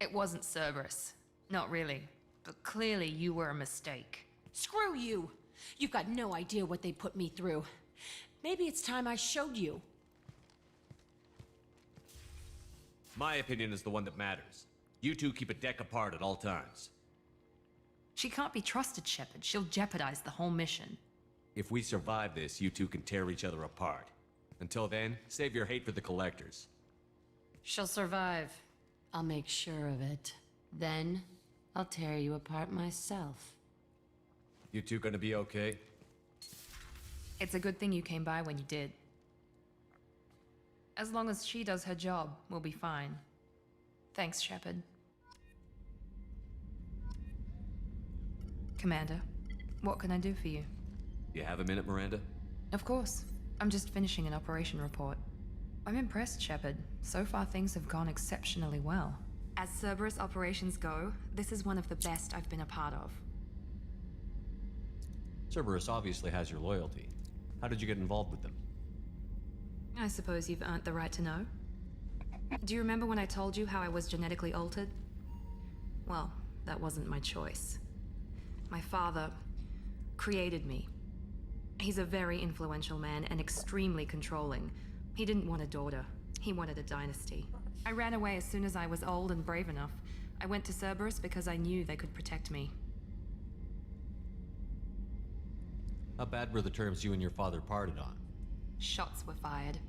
It wasn't Cerberus. Not really. But clearly you were a mistake. Screw you! You've got no idea what they put me through. Maybe it's time I showed you. My opinion is the one that matters. You two keep a deck apart at all times. She can't be trusted, Shepard. She'll jeopardize the whole mission. If we survive this, you two can tear each other apart. Until then, save your hate for the collectors. She'll survive. I'll make sure of it. Then, I'll tear you apart myself. You two gonna be okay? It's a good thing you came by when you did. As long as she does her job, we'll be fine. Thanks, Shepard. Commander, what can I do for you? You have a minute, Miranda? Of course. I'm just finishing an operation report. I'm impressed, Shepard. So far, things have gone exceptionally well. As Cerberus operations go, this is one of the best I've been a part of. Cerberus obviously has your loyalty. How did you get involved with them? I suppose you've earned the right to know. Do you remember when I told you how I was genetically altered? Well, that wasn't my choice. My father created me. He's a very influential man and extremely controlling. He didn't want a daughter. He wanted a dynasty. I ran away as soon as I was old and brave enough. I went to Cerberus because I knew they could protect me. How bad were the terms you and your father parted on? Shots were fired.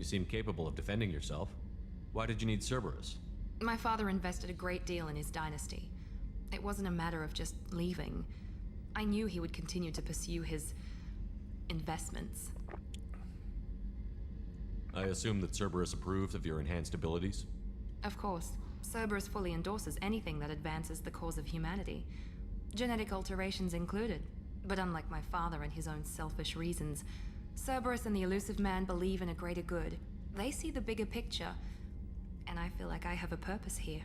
You seem capable of defending yourself. Why did you need Cerberus? My father invested a great deal in his dynasty. It wasn't a matter of just leaving. I knew he would continue to pursue his investments. I assume that Cerberus approved of your enhanced abilities? Of course. Cerberus fully endorses anything that advances the cause of humanity. Genetic alterations included. But unlike my father and his own selfish reasons, Cerberus and the Elusive Man believe in a greater good. They see the bigger picture, and I feel like I have a purpose here.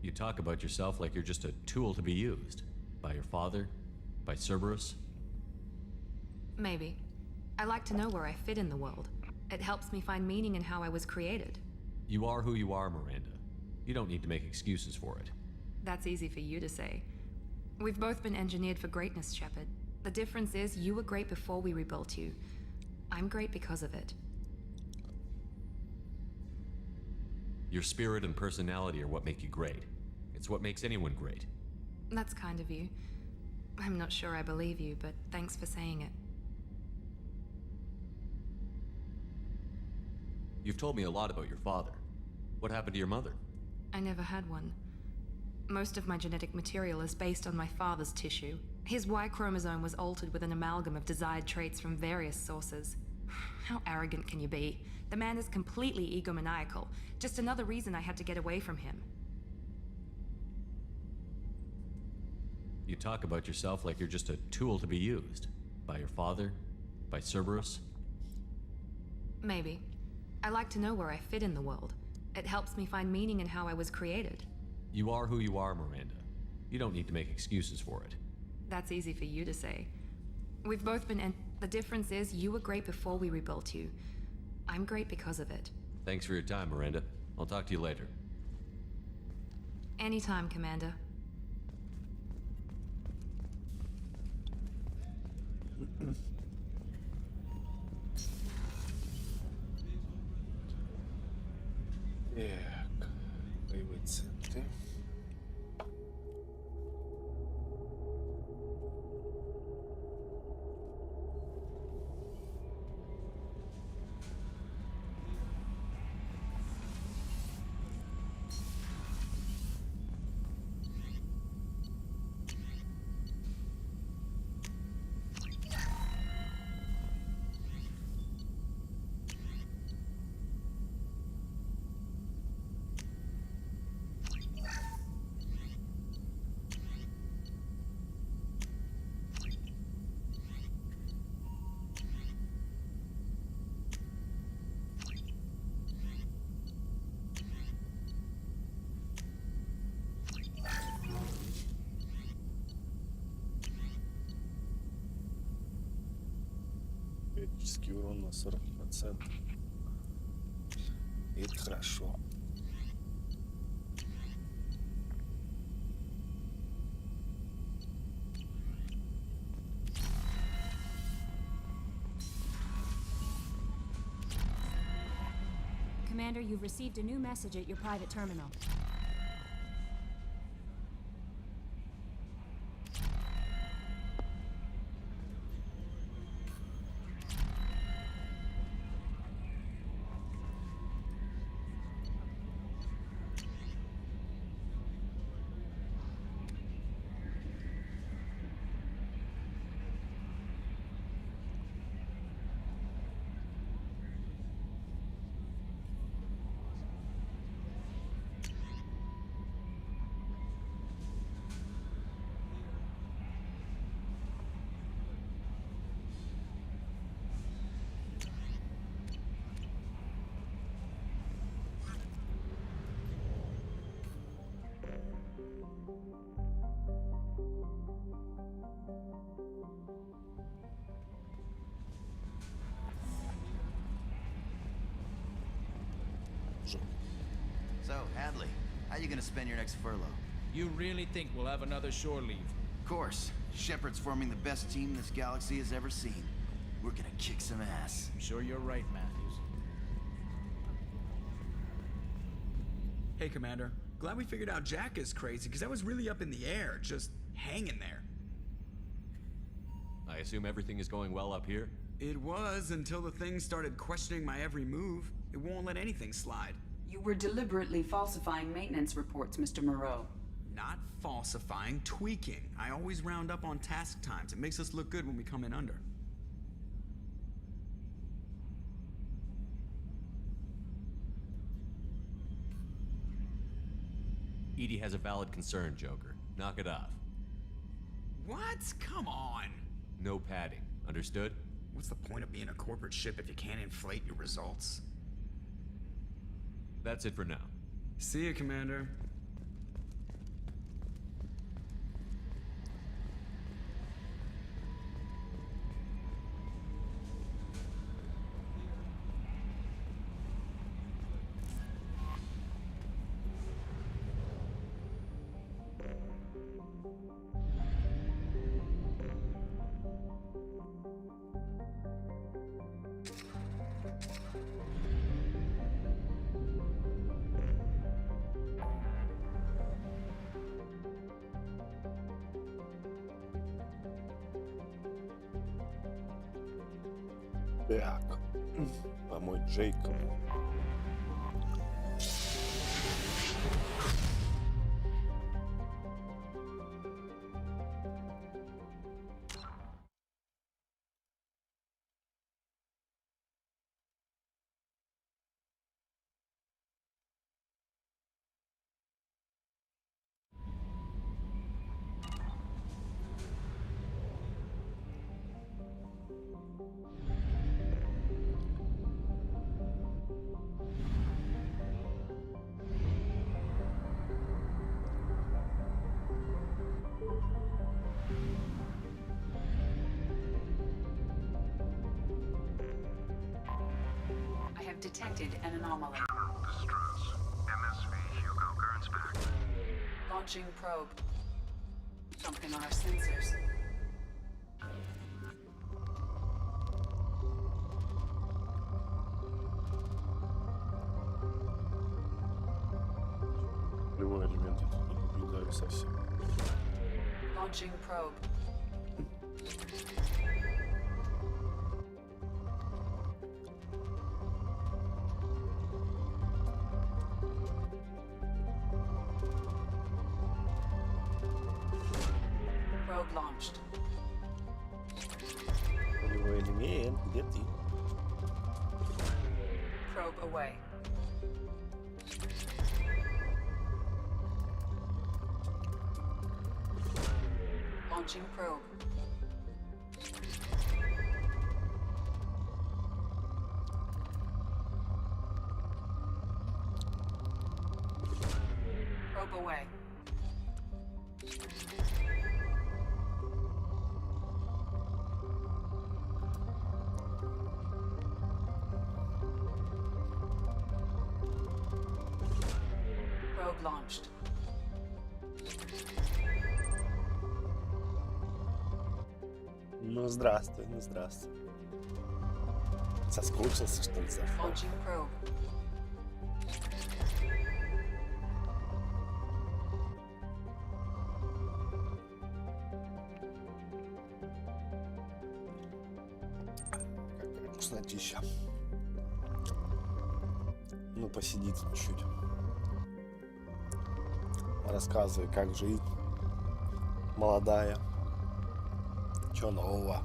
You talk about yourself like you're just a tool to be used. By your father? By Cerberus? Maybe. I like to know where I fit in the world. It helps me find meaning in how I was created. You are who you are, Miranda. You don't need to make excuses for it. That's easy for you to say. We've both been engineered for greatness, Shepard. The difference is you were great before we rebuilt you. I'm great because of it. Your spirit and personality are what make you great. It's what makes anyone great. That's kind of you. I'm not sure I believe you, but thanks for saying it. You've told me a lot about your father. What happened to your mother? I never had one. Most of my genetic material is based on my father's tissue. His Y chromosome was altered with an amalgam of desired traits from various sources. How arrogant can you be? The man is completely egomaniacal. Just another reason I had to get away from him. You talk about yourself like you're just a tool to be used. By your father? By Cerberus? Maybe. I like to know where I fit in the world. It helps me find meaning in how I was created. You are who you are, Miranda. You don't need to make excuses for it. That's easy for you to say. We've both been the difference is you were great before we rebuilt you. I'm great because of it. Thanks for your time, Miranda. I'll talk to you later. Anytime, Commander. Так, боевые центры. Критический урон на 40%. И это хорошо. Commander, you've received a new message at your private terminal. So, Hadley, how you gonna spend your next furlough? You really think we'll have another shore leave? Of course. Shepard's forming the best team this galaxy has ever seen. We're gonna kick some ass. I'm sure you're right, Matthews. Hey, Commander. Glad we figured out Jack is crazy, because I was really up in the air, just hanging there. I assume everything is going well up here? It was until the thing started questioning my every move. It won't let anything slide. You were deliberately falsifying maintenance reports, Mr. Moreau. Not falsifying, tweaking. I always round up on task times. It makes us look good when we come in under. EDI has a valid concern, Joker. Knock it off. What? Come on! No padding. Understood? What's the point of being a corporate ship if you can't inflate your results? That's it for now. See you, Commander. Так, помочь Джейкобу. I have detected an anomaly. General distress. MSV Hugo Gernsback. Launching probe. Something on our sensors. Любой элемент я не наблюдаю совсем. Launching probe. Probe launched. Любой элемент, где ты? Probe away. Launching probe. Probe away. Probe launched. Ну, здравствуй, ну, здравствуй. Соскучился, что ли, за мной? Launching probe. Какая вкуснотища. Ну, посиди тут чуть. Рассказывай, как жизнь. Молодая. Чё нового?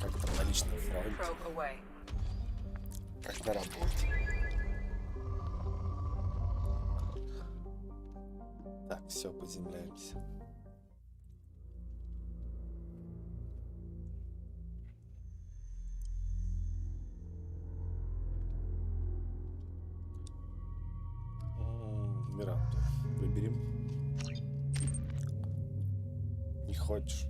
Как там на личном фронте? Probe away. Как на работе? Так, все, поземляемся. Миранду выберем. Не хочешь?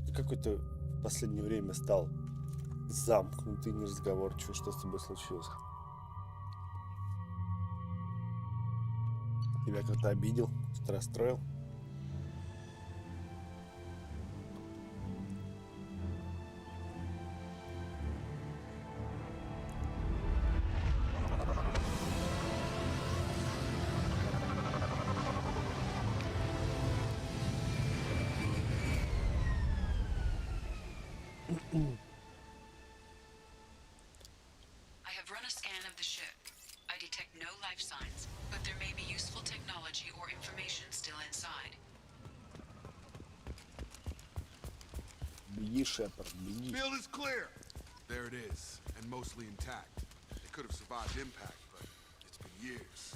Ты какой-то в последнее время стал замкнутый, неразговорчивый. Что с тобой случилось? Тебя кто-то обидел? Кто-то расстроил? I have run a scan of the ship. I detect no life signs, but there may be useful technology or information still inside. Беги, Шепард, беги. Field is clear. There it is, and mostly intact. It could have survived impact, but it's been years.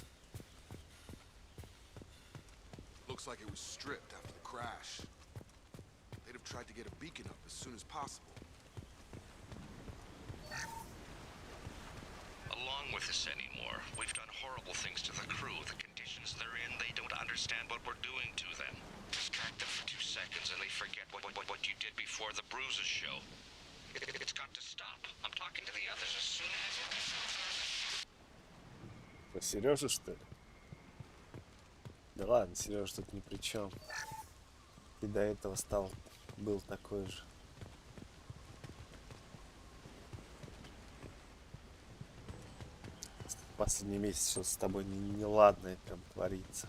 Looks like it was stripped after the crash. They'd have tried to get a beacon up as soon as possible. Along with this anymore. We've done horrible things to the crew. The conditions they're in, they don't understand what we're doing to them. Distract them for 2 seconds and they forget what you did before the bruises show. It's got to stop. I'm talking to the others as soon as... Про Сережу, что ли? Да ладно, Сережа тут ни при чем. И до этого был такой же. Последний месяц что с тобой неладное прям творится.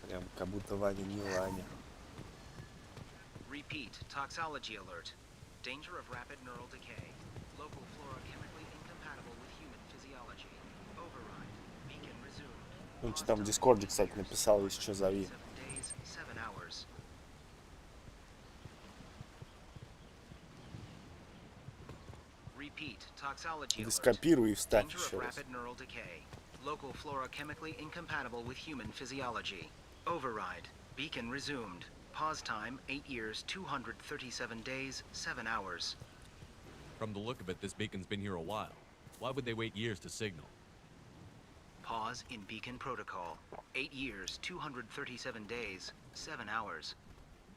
Прям как будто Ваня не Ваня. Repeat, toxology alert. Danger of rapid neural decay. Local flora chemically incompatible with human physiology. Override. Beacon resumed. Ну, что там в Дискорде, кстати, написал, если что, зови. 7 days, 7 hours. Repeat, toxology alert. Скопируй и вставь Danger of еще раз. rapid neural decay. Local flora chemically incompatible with human physiology. Override. Beacon resumed. Pause time 8 years, 237 days, 7 hours. From the look of it, this beacon's been here a while. Why would they wait years to signal? Pause in beacon protocol. 8 years, 237 days, 7 hours.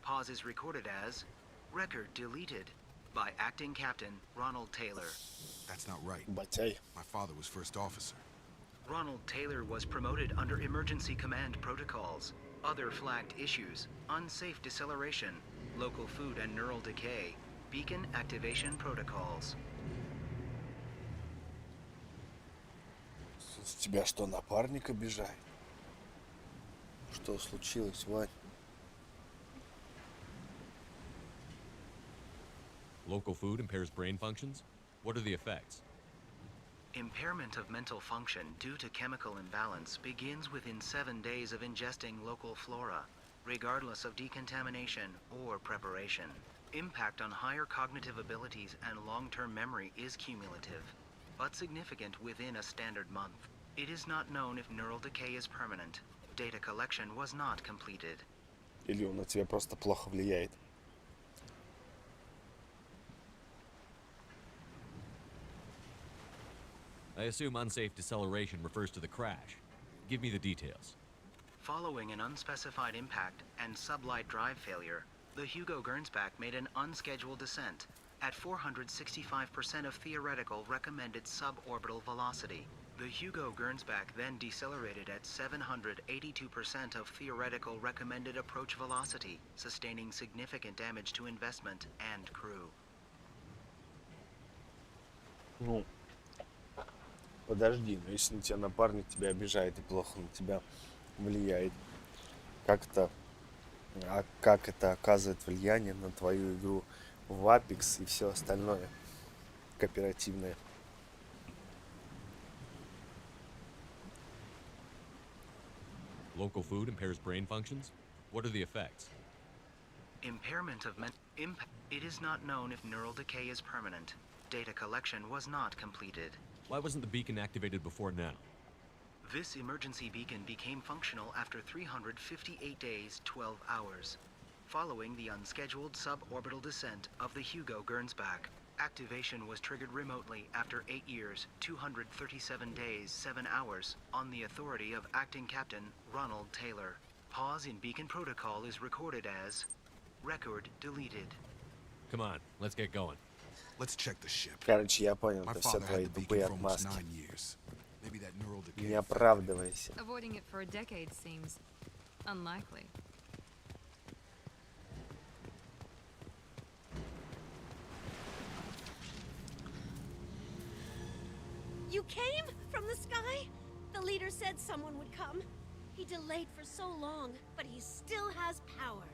Pause is recorded as record deleted by acting captain Ronald Taylor. That's not right. Батяй. My father was first officer. Ronald Taylor was promoted under emergency command protocols. Other flagged issues: unsafe deceleration, local food and neural decay, beacon activation protocols. С тебя что, напарник обижает? Что случилось, Вань? Local food impairs brain functions? What are the effects? Impairment of mental function due to chemical imbalance begins within 7 days of ingesting local flora, regardless of decontamination or preparation. Impact on higher cognitive abilities and long-term memory is cumulative, but significant within a standard month. It is not known if neural decay is permanent. Data collection was not completed. Или он на тебя просто плохо влияет? I assume unsafe deceleration refers to the crash. Give me the details. Following an unspecified impact and sublight drive failure, the Hugo Gernsback made an unscheduled descent at 465% of theoretical recommended suborbital velocity. The Hugo Gernsback then decelerated at 782% of theoretical recommended approach velocity, sustaining significant damage to investment and crew. Ну, подожди, но если на тебя напарник тебя обижает и плохо на тебя влияет, как это оказывает влияние на твою игру в Apex и все остальное кооперативное? Local food impairs brain functions? What are the effects? Impairment of it is not known if neural decay is permanent. Data collection was not completed. Why wasn't the beacon activated before now? This emergency beacon became functional after 358 days, 12 hours, following the unscheduled suborbital descent of the Hugo Gernsback. Activation was triggered remotely after 8 years, 237 days, 7 hours, on the authority of Acting Captain Ronald Taylor. Pause in beacon protocol is recorded as record deleted. Come on, let's get going. Let's check the ship. Короче, я понял, My это все father твои had the тупые beacon for almost отмазки. 9 years. Maybe that neural decay. Не оправдывайся. Avoiding it for a decade seems unlikely. You came from the sky? The leader said someone would come. He delayed for so long, but he still has power.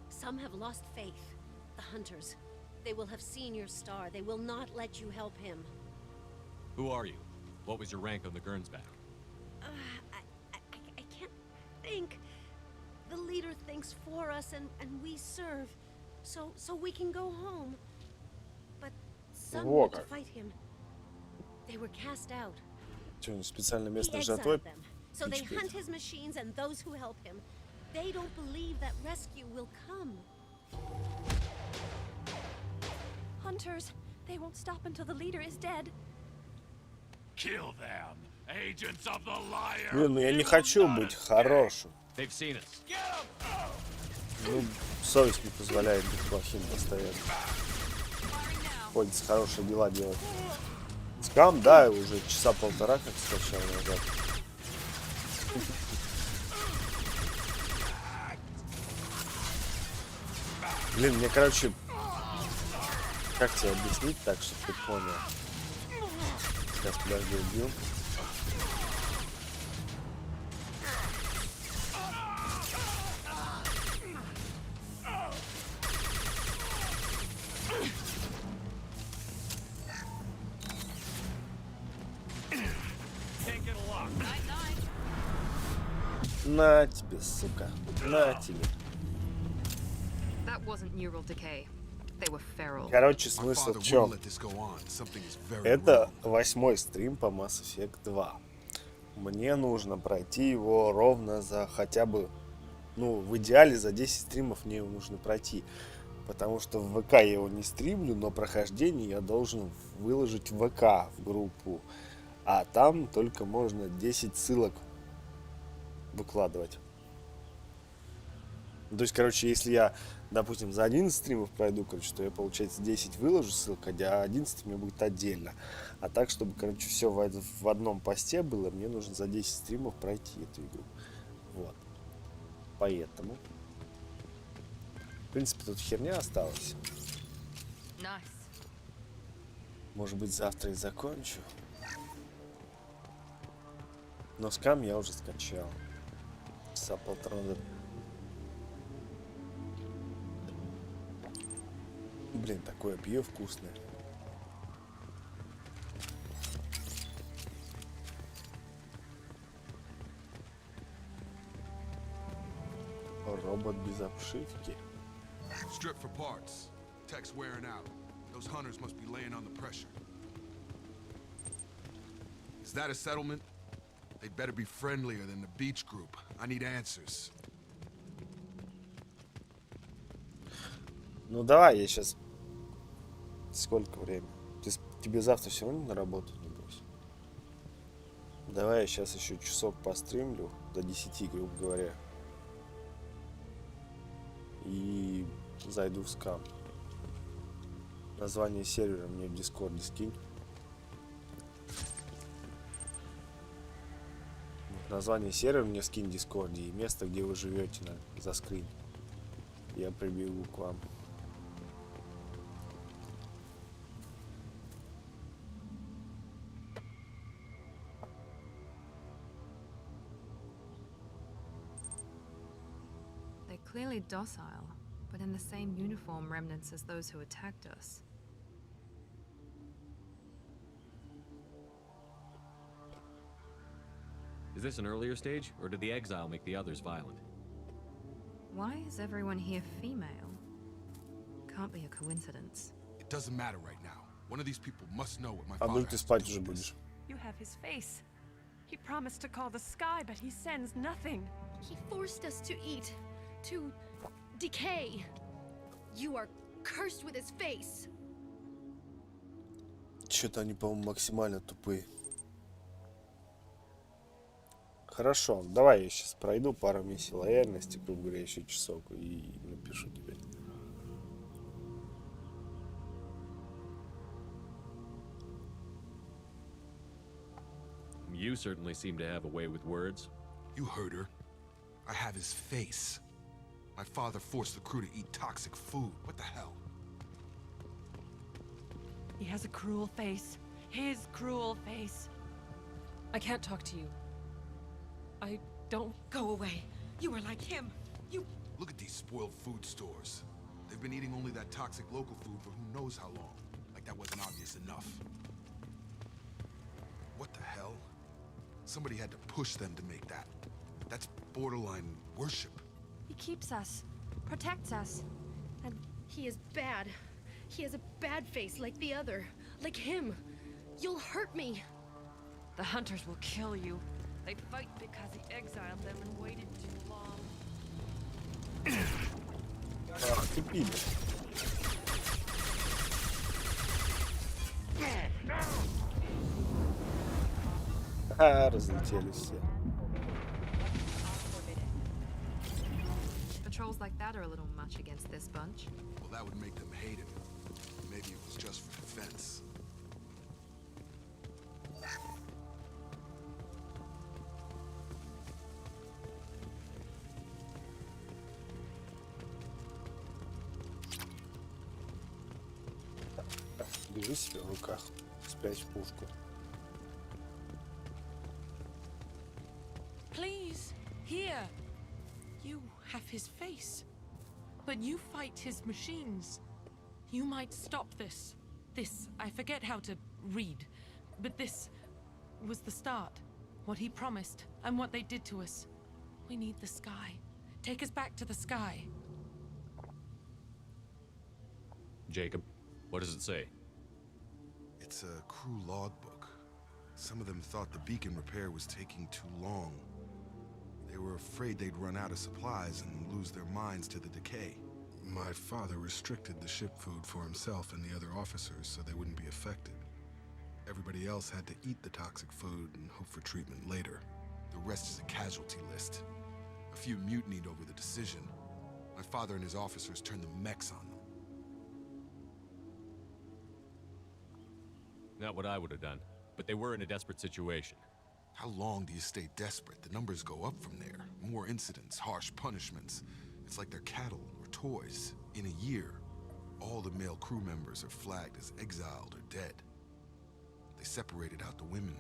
Some have lost faith. The hunters. They will have seen your star. They will not let you help him. Who are you? What was your rank on the Gernsback? I can't think. The leader thinks for us and we serve. So we can go home. But some want to fight him. They were cast out. Что, специально He место exiled жатвой? them. So they hunt his machines and those who help him. They don't believe that rescue will come. Hunters, they won't stop until the leader is dead. Kill them, agents of the liar. Блин, ну я не хочу быть хорошим. They've seen us. Ну, совесть не позволяет быть плохим постоянно. Приходится хорошие дела делать. Скам, да, уже часа полтора как скачал назад. Блин, мне, короче, как тебе объяснить так, чтобы ты понял? Сейчас, подожди, убью. На тебе, сука. На тебе. That wasn't neural decay. They were feral. Короче, смысл в чем? Это 8-й стрим по Mass Effect 2. Мне нужно пройти его ровно за хотя бы, ну, в идеале за 10 стримов мне его нужно пройти. Потому что в ВК я его не стримлю, но прохождение я должен выложить в ВК, в группу. А там только можно 10 ссылок выкладывать. То есть, короче, если я, допустим, за 11 стримов пройду, короче, то я, получается, 10 выложу ссылок, а 11 мне будет отдельно. А так, чтобы, короче, все в одном посте было, мне нужно за 10 стримов пройти эту игру. Вот. Поэтому. В принципе, тут херня осталась. Nice. Может быть, завтра и закончу. Но скам я уже скачал. Часа полтора назад. Блин, такое пиво вкусное. Робот без обшивки. Strip for parts. Tech's wearing out. Those hunters must be laying on the pressure. Is that a settlement? They'd better be friendlier than the beach group. I need answers. Ну давай, я сейчас... Сколько времени? Тебе завтра все равно на работу, небось? Давай я сейчас еще часок постримлю, до 10, грубо говоря. И зайду в скам. Название сервера мне в Дискорде скинь. Название сервера мне скинь в Дискорде и место, где вы живете, за скрин. Я прибегу к вам. They're clearly docile, but in the same uniform remnants as those who attacked us. Is this an earlier stage, or did the exile make the others violent? Why is everyone here female? Can't be a coincidence. It doesn't matter right now. One of these people must know what my А father вдруг ты has to спать do уже with this. будешь? You have his face. He promised to call the sky, but he sends nothing. He forced us to eat, to decay. You are cursed with his face. Что-то они, по-моему, максимально тупые. Хорошо, давай я сейчас пройду пару миссий лояльности, грубо говоря, еще часок и напишу тебе. You certainly seem to have a way with words. You heard her. I have his face. My father forced the crew to eat toxic food. What the hell? He has a cruel face. His cruel face. I can't talk to you. I don't... Go away. You are like him. You... Look at these spoiled food stores. They've been eating only that toxic local food for who knows how long. Like that wasn't obvious enough. What the hell? Somebody had to push them to make that. That's borderline worship. He keeps us. Protects us. And he is bad. He has a bad face like the other. Like him. You'll hurt me. The hunters will kill you. They fight because he exiled them and waited too long. Ах ты пидор. Ха, разлетелись все. Patrols like that are a little much against this bunch. Well, that would make them hate him. Maybe it was just for defense. Держи себя в руках, спрячь пушку. Please, here. You have his face. But you fight his machines. You might stop this. This, I forget how to read. But this was the start. What he promised, and what they did to us. We need the sky. Take us back to the sky. Jacob, what does it say? It's a crew logbook. Some of them thought the beacon repair was taking too long. They were afraid they'd run out of supplies and lose their minds to the decay. My father restricted the ship food for himself and the other officers so they wouldn't be affected. Everybody else had to eat the toxic food and hope for treatment later. The rest is a casualty list. A few mutinied over the decision. My father and his officers turned the mechs on them. Not what I would have done, but they were in a desperate situation. How long do you stay desperate? The numbers go up from there. More incidents, harsh punishments. It's like they're cattle or toys. In a year, all the male crew members are flagged as exiled or dead. They separated out the women,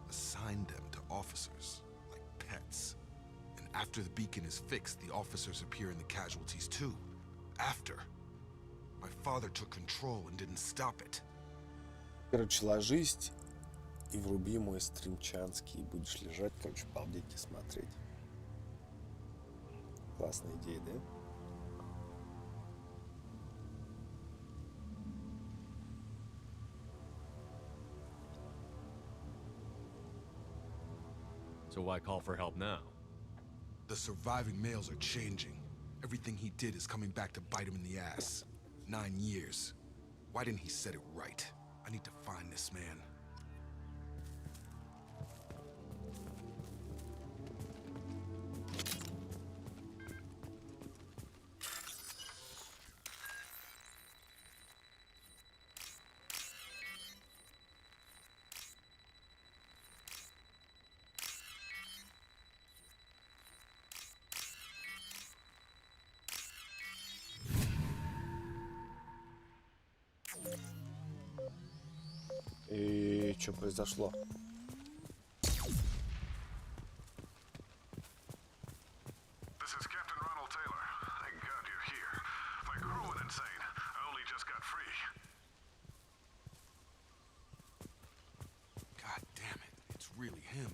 assigned them to officers, like pets. And after the beacon is fixed, the officers appear in the casualties too. After. My father took control and didn't stop it. Короче, ложись и вруби мой стримчанский, и будешь лежать, короче, балдеть и смотреть. Классная идея, да? So why call for help now? The surviving males are changing. Everything he did is coming back to bite him in the ass. 9 years. Why didn't he set it right? I need to find this man. И что произошло? This is Captain Ronald Taylor. Thank God you're here. My crew went insane. I only just got free. God damn it. It's really him.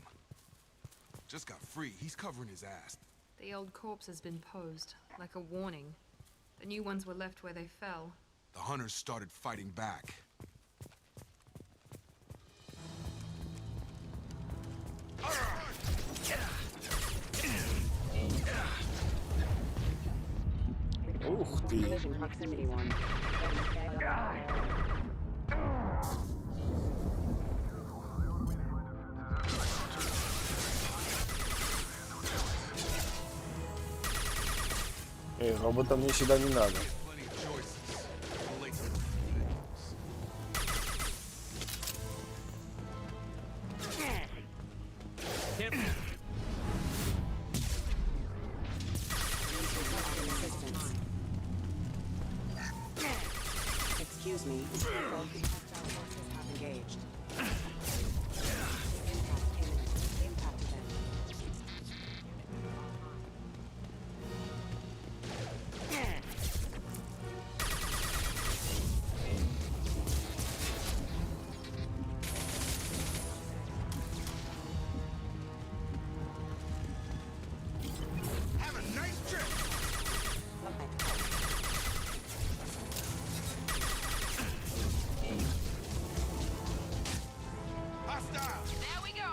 Just got free. He's covering his ass. The old corpse has been posed, like a warning. The new ones were left where they fell. The hunters started fighting back. Ух ты! Робота мне сюда не надо. Excuse me. Engaged. Have a nice trip! Hostile! There we go.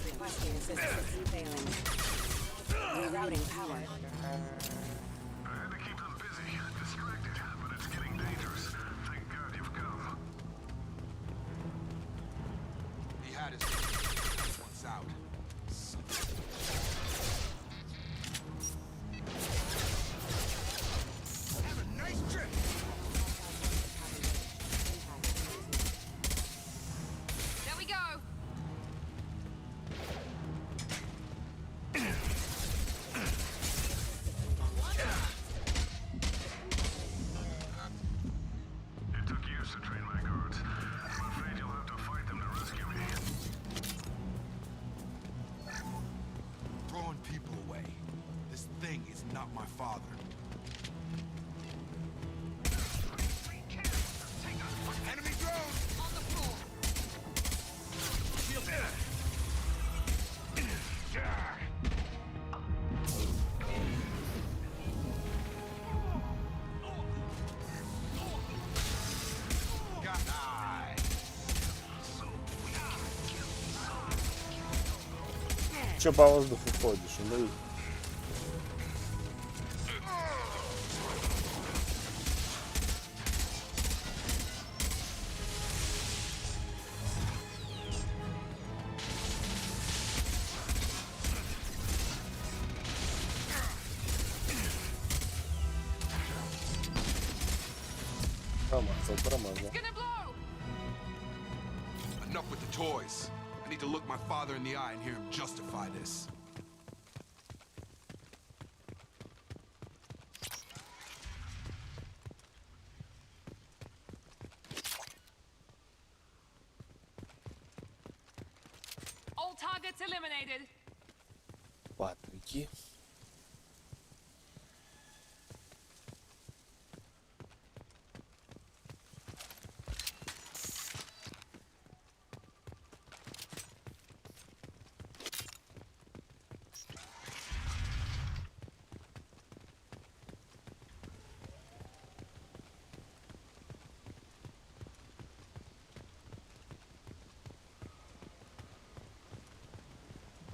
Requesting assistance failing. Rerouting power. I had to keep them busy, distracted, but it's getting dangerous. Thank God you've come. He had his once out. Have a nice trip! There we go. It took years to train my guards. I'm afraid you'll have to fight them to rescue me. Throwing people away. This thing is not my father. Enemy drone! On the floor. Shield Че по воздуху ходишь? Ну, промазал. Enough with the toys. I need to look my father in the eye and hear him justify this. All targets eliminated. Патрики.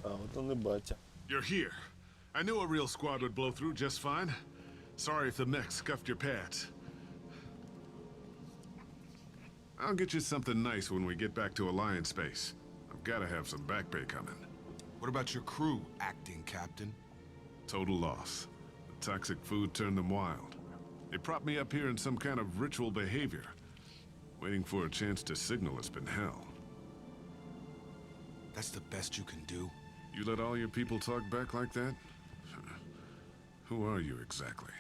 А вот он и батя. You're here. I knew a real squad would blow through just fine. Sorry if the mech scuffed your pads. I'll get you something nice when we get back to Alliance space. I've got to have some back pay coming. What about your crew, acting captain? Total loss. The toxic food turned them wild. They propped me up here in some kind of ritual behavior. Waiting for a chance to signal has been hell. That's the best you can do? You let all your people talk back like that? Who are you exactly?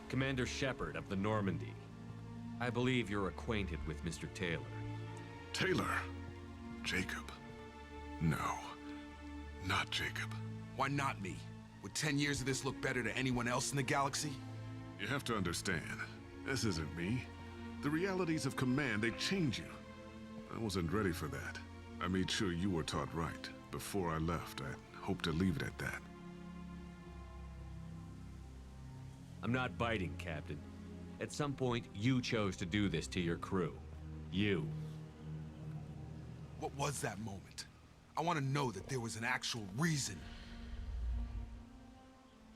Commander Shepard of the Normandy. I believe you're acquainted with Mr. Taylor. Taylor? Jacob? No. Not Jacob. Why not me? Would 10 years of this look better to anyone else in the galaxy? You have to understand, this isn't me. The realities of command, they change you. I wasn't ready for that. I made sure you were taught right. Before I left, I hoped to leave it at that. I'm not biting, Captain. At some point, you chose to do this to your crew. You. What was that moment? I want to know that there was an actual reason.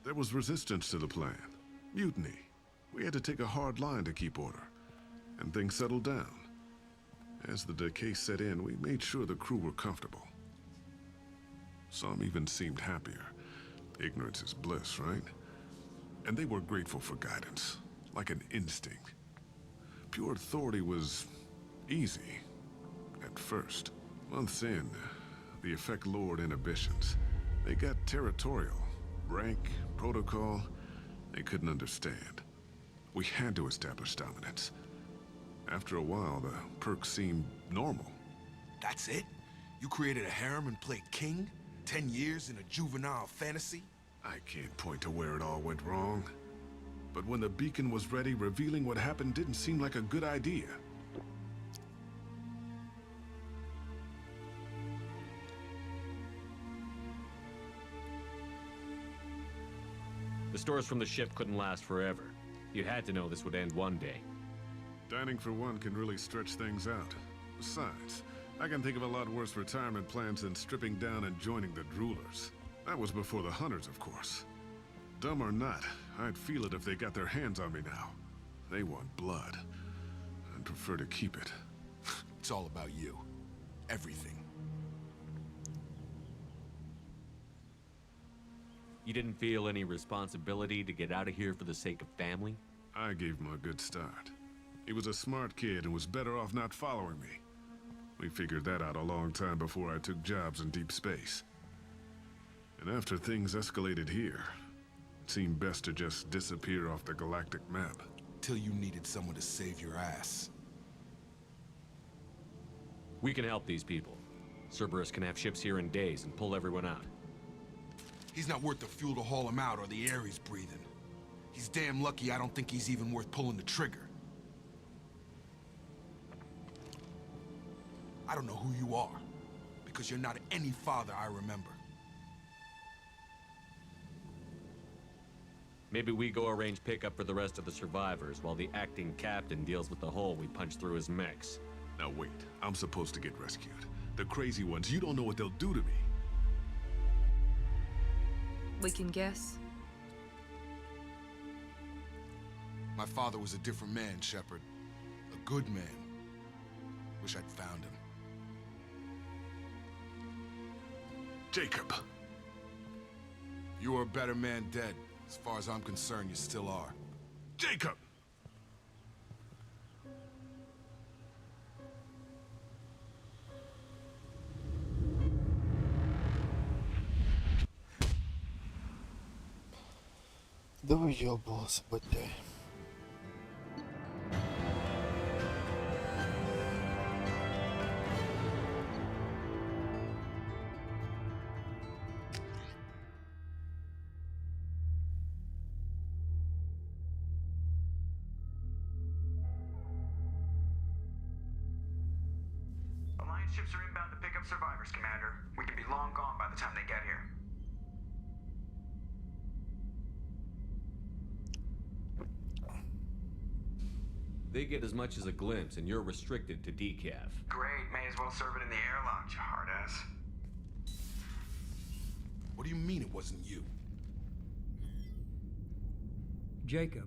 There was resistance to the plan. Mutiny. We had to take a hard line to keep order. And things settled down. As the decay set in, we made sure the crew were comfortable. Some even seemed happier. Ignorance is bliss, right? And they were grateful for guidance, like an instinct. Pure authority was easy, at first. Months in, the effect lowered inhibitions. They got territorial. Rank, protocol, they couldn't understand. We had to establish dominance. After a while, the perks seemed normal. That's it? You created a harem and played king? 10 years in a juvenile fantasy? I can't point to where it all went wrong. But when the beacon was ready, revealing what happened didn't seem like a good idea. The stores from the ship couldn't last forever. You had to know this would end one day. Dining for one can really stretch things out. Besides, I can think of a lot worse retirement plans than stripping down and joining the Droolers. That was before the Hunters, of course. Dumb or not, I'd feel it if they got their hands on me now. They want blood. I'd prefer to keep it. It's all about you. Everything. You didn't feel any responsibility to get out of here for the sake of family? I gave him a good start. He was a smart kid and was better off not following me. We figured that out a long time before I took jobs in deep space. And after things escalated here, it seemed best to just disappear off the galactic map. Till you needed someone to save your ass. We can help these people. Cerberus can have ships here in days and pull everyone out. He's not worth the fuel to haul him out or the air he's breathing. He's damn lucky I don't think he's even worth pulling the trigger. I don't know who you are, because you're not any father I remember. Maybe we go arrange pickup for the rest of the survivors while the acting captain deals with the hole we punched through his mechs. Now wait, I'm supposed to get rescued. The crazy ones, you don't know what they'll do to me. We can guess. My father was a different man, Shepard. A good man. Wish I'd found him. Jacob! You were a better man dead. As far as I'm concerned, you still are. Jacob! Да уёбывался бы ты. Alliance ships are inbound to pick up survivors, Commander. We can be long gone by the time they get here. They get as much as a glimpse, and you're restricted to decaf. Great, may as well serve it in the airlock, you hard ass. What do you mean it wasn't you? Jacob,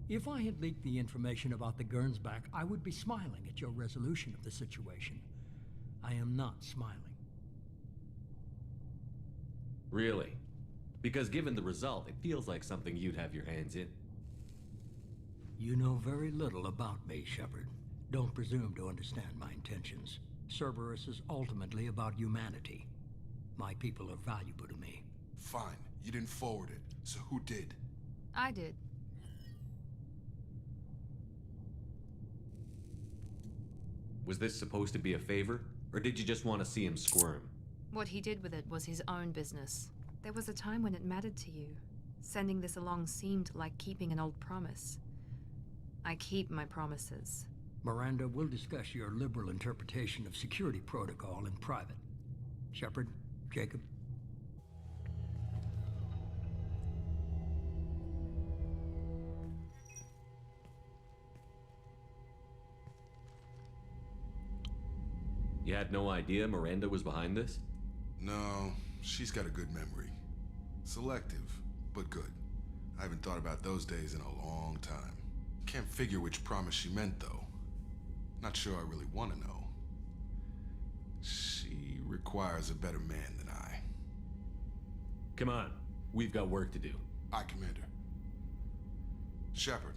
if I had leaked the information about the Gernsback, I would be smiling at your resolution of the situation. I am not smiling. Really? Because given the result, it feels like something you'd have your hands in. You know very little about me, Shepard. Don't presume to understand my intentions. Cerberus is ultimately about humanity. My people are valuable to me. Fine. You didn't forward it. So who did? I did. Was this supposed to be a favor? Or did you just want to see him squirm? What he did with it was his own business. There was a time when it mattered to you. Sending this along seemed like keeping an old promise. I keep my promises. Miranda, we'll discuss your liberal interpretation of security protocol in private. Shepard, Jacob. You had no idea Miranda was behind this? No, she's got a good memory. Selective, but good. I haven't thought about those days in a long time. Can't figure which promise she meant, though. Not sure I really want to know. She requires a better man than I. Come on, we've got work to do. Aye, Commander. Shepard,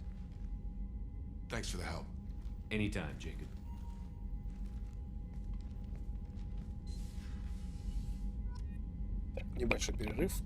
thanks for the help. Anytime, Jacob. Небольшой перерыв.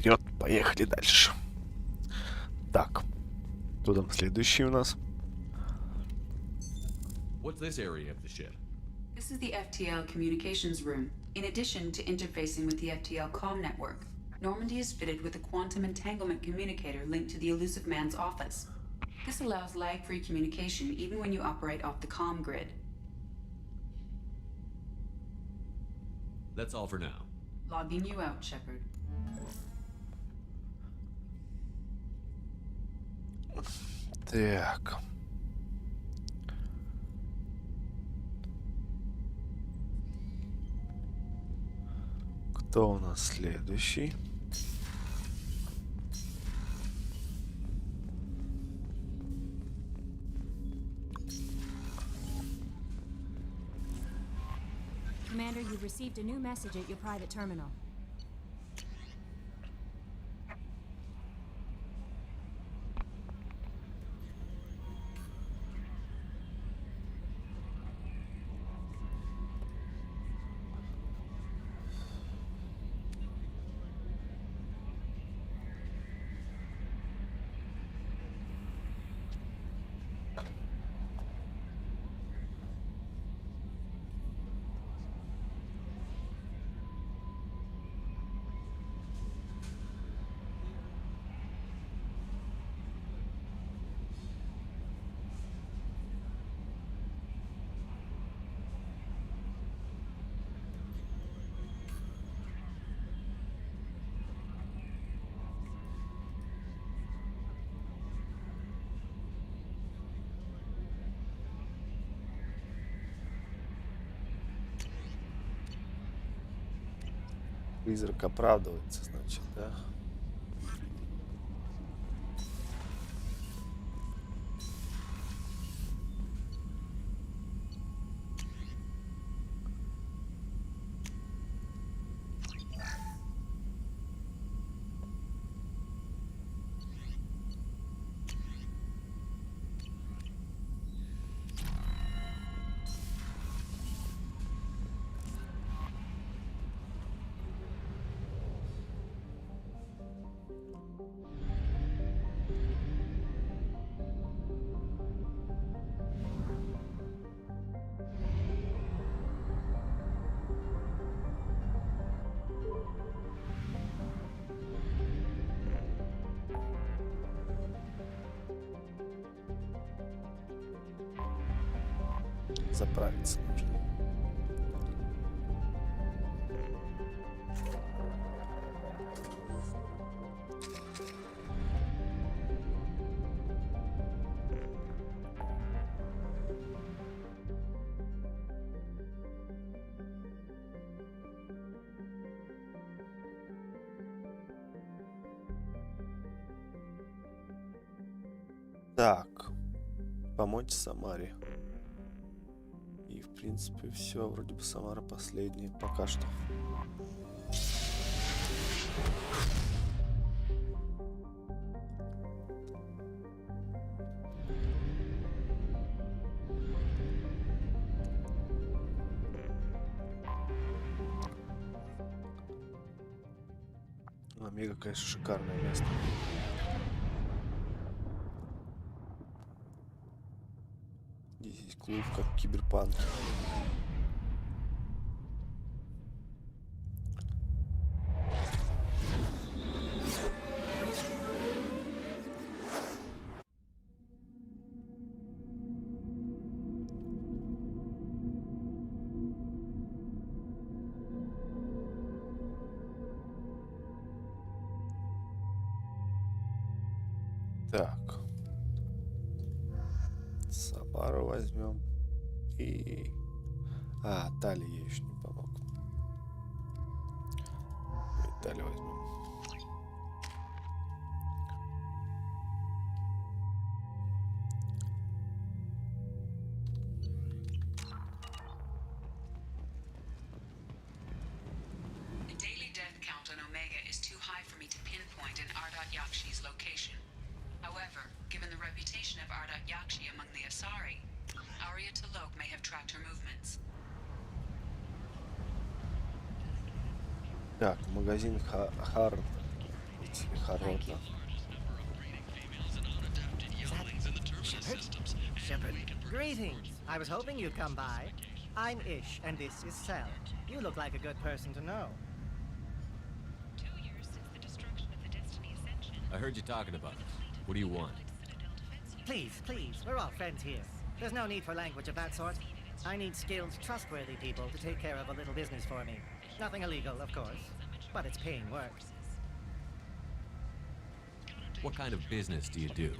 Вперед, поехали дальше. Так, кто там следующий у нас? What's this area of the ship? This is the FTL communications room. In addition to interfacing with the FTL comm network, Normandy is fitted with a quantum entanglement communicator linked to the Elusive Man's office. This allows lag-free communication even when you operate off the comm grid. That's all for now. Logging you out, Shepard. Так. Кто у нас следующий? Commander, you've received a new message at your private terminal. Призрак оправдывается, значит, да? Заправиться нужно. Так, помочь Самаре. И, в принципе, все. Вроде бы Самара последняя пока что. Омега, конечно, шикарное место. Здесь клуб, как киберпанк. Так. Самару возьмем. И... Тали я еще не помог. И Тали возьмем. The daily death count on Omega is too high for me to pinpoint an Ardat Yakshi's location. However, given the reputation of Ardat Yakshi among the Asari, Arya T'Loak may have tracked her movements. Так, магазин Харрота. Shepard, greetings. I was hoping you'd come by. I'm Ish, and this is Sel. You look like a good person to know. 2 years since the destruction of the Destiny Ascension. I heard you talking about it. What do you want? Please, please, we're all friends here. There's no need for language of that sort. I need skilled, trustworthy people to take care of a little business for me. Nothing illegal, of course, but it's paying work. What kind of business do you do?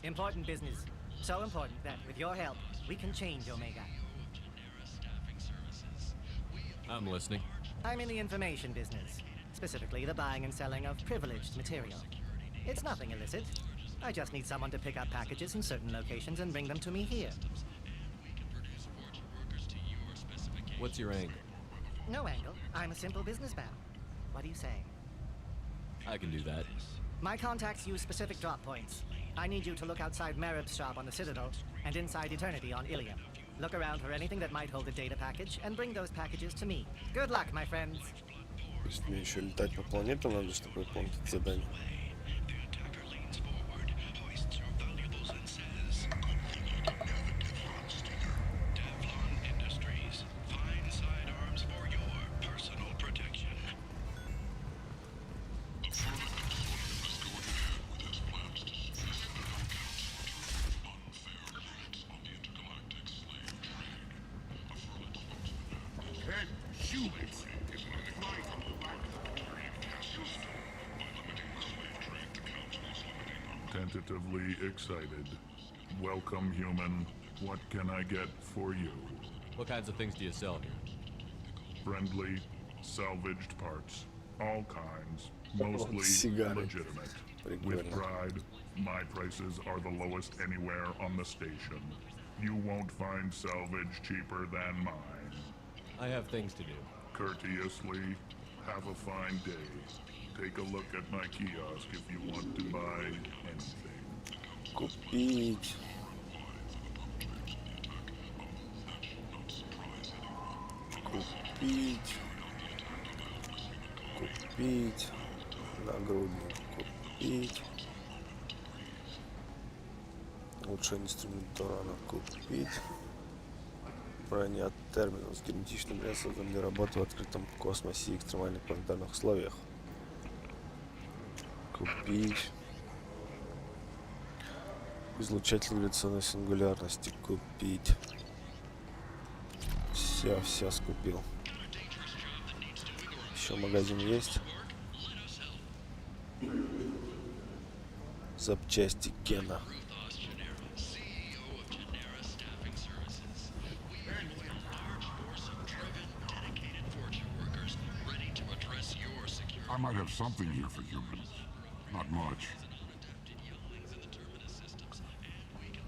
Important business. So important that, with your help, we can change Omega. I'm listening. I'm in the information business, specifically the buying and selling of privileged material. It's nothing illicit. I just need someone to pick up packages in certain locations and bring them to me here. What's your angle? No angle. I'm a simple businessman. What do you say? I can do that. My contacts use specific drop points. I need you to look outside Marib's shop on the Citadel and inside Eternity on Ilium. Look around for anything that might hold a data package and bring those packages to me. Good luck, my friends. То есть мне еще летать по планетам надо, чтобы выполнить задание. Tentatively excited. Welcome, human. What can I get for you? What kinds of things do you sell here? Friendly, salvaged parts. All kinds, mostly Cigары. legitimate. With Прикольно. pride, my prices are the lowest anywhere on the station. You won't find salvage cheaper than mine. I have things to do. Courteously, have a fine day. Take a look at my kiosk if you want to buy anything. Купить. Купить. Купить. Нагрудник купить. Улучшение инструмента урана купить. Броня терминал с герметичным лесом для работы в открытом космосе и экстремальных планетарных условиях. Купить. Излучатель гравитационной сингулярности купить. Все скупил. Еще магазин есть. Запчасти Кена. I might have something here for humans. Not much.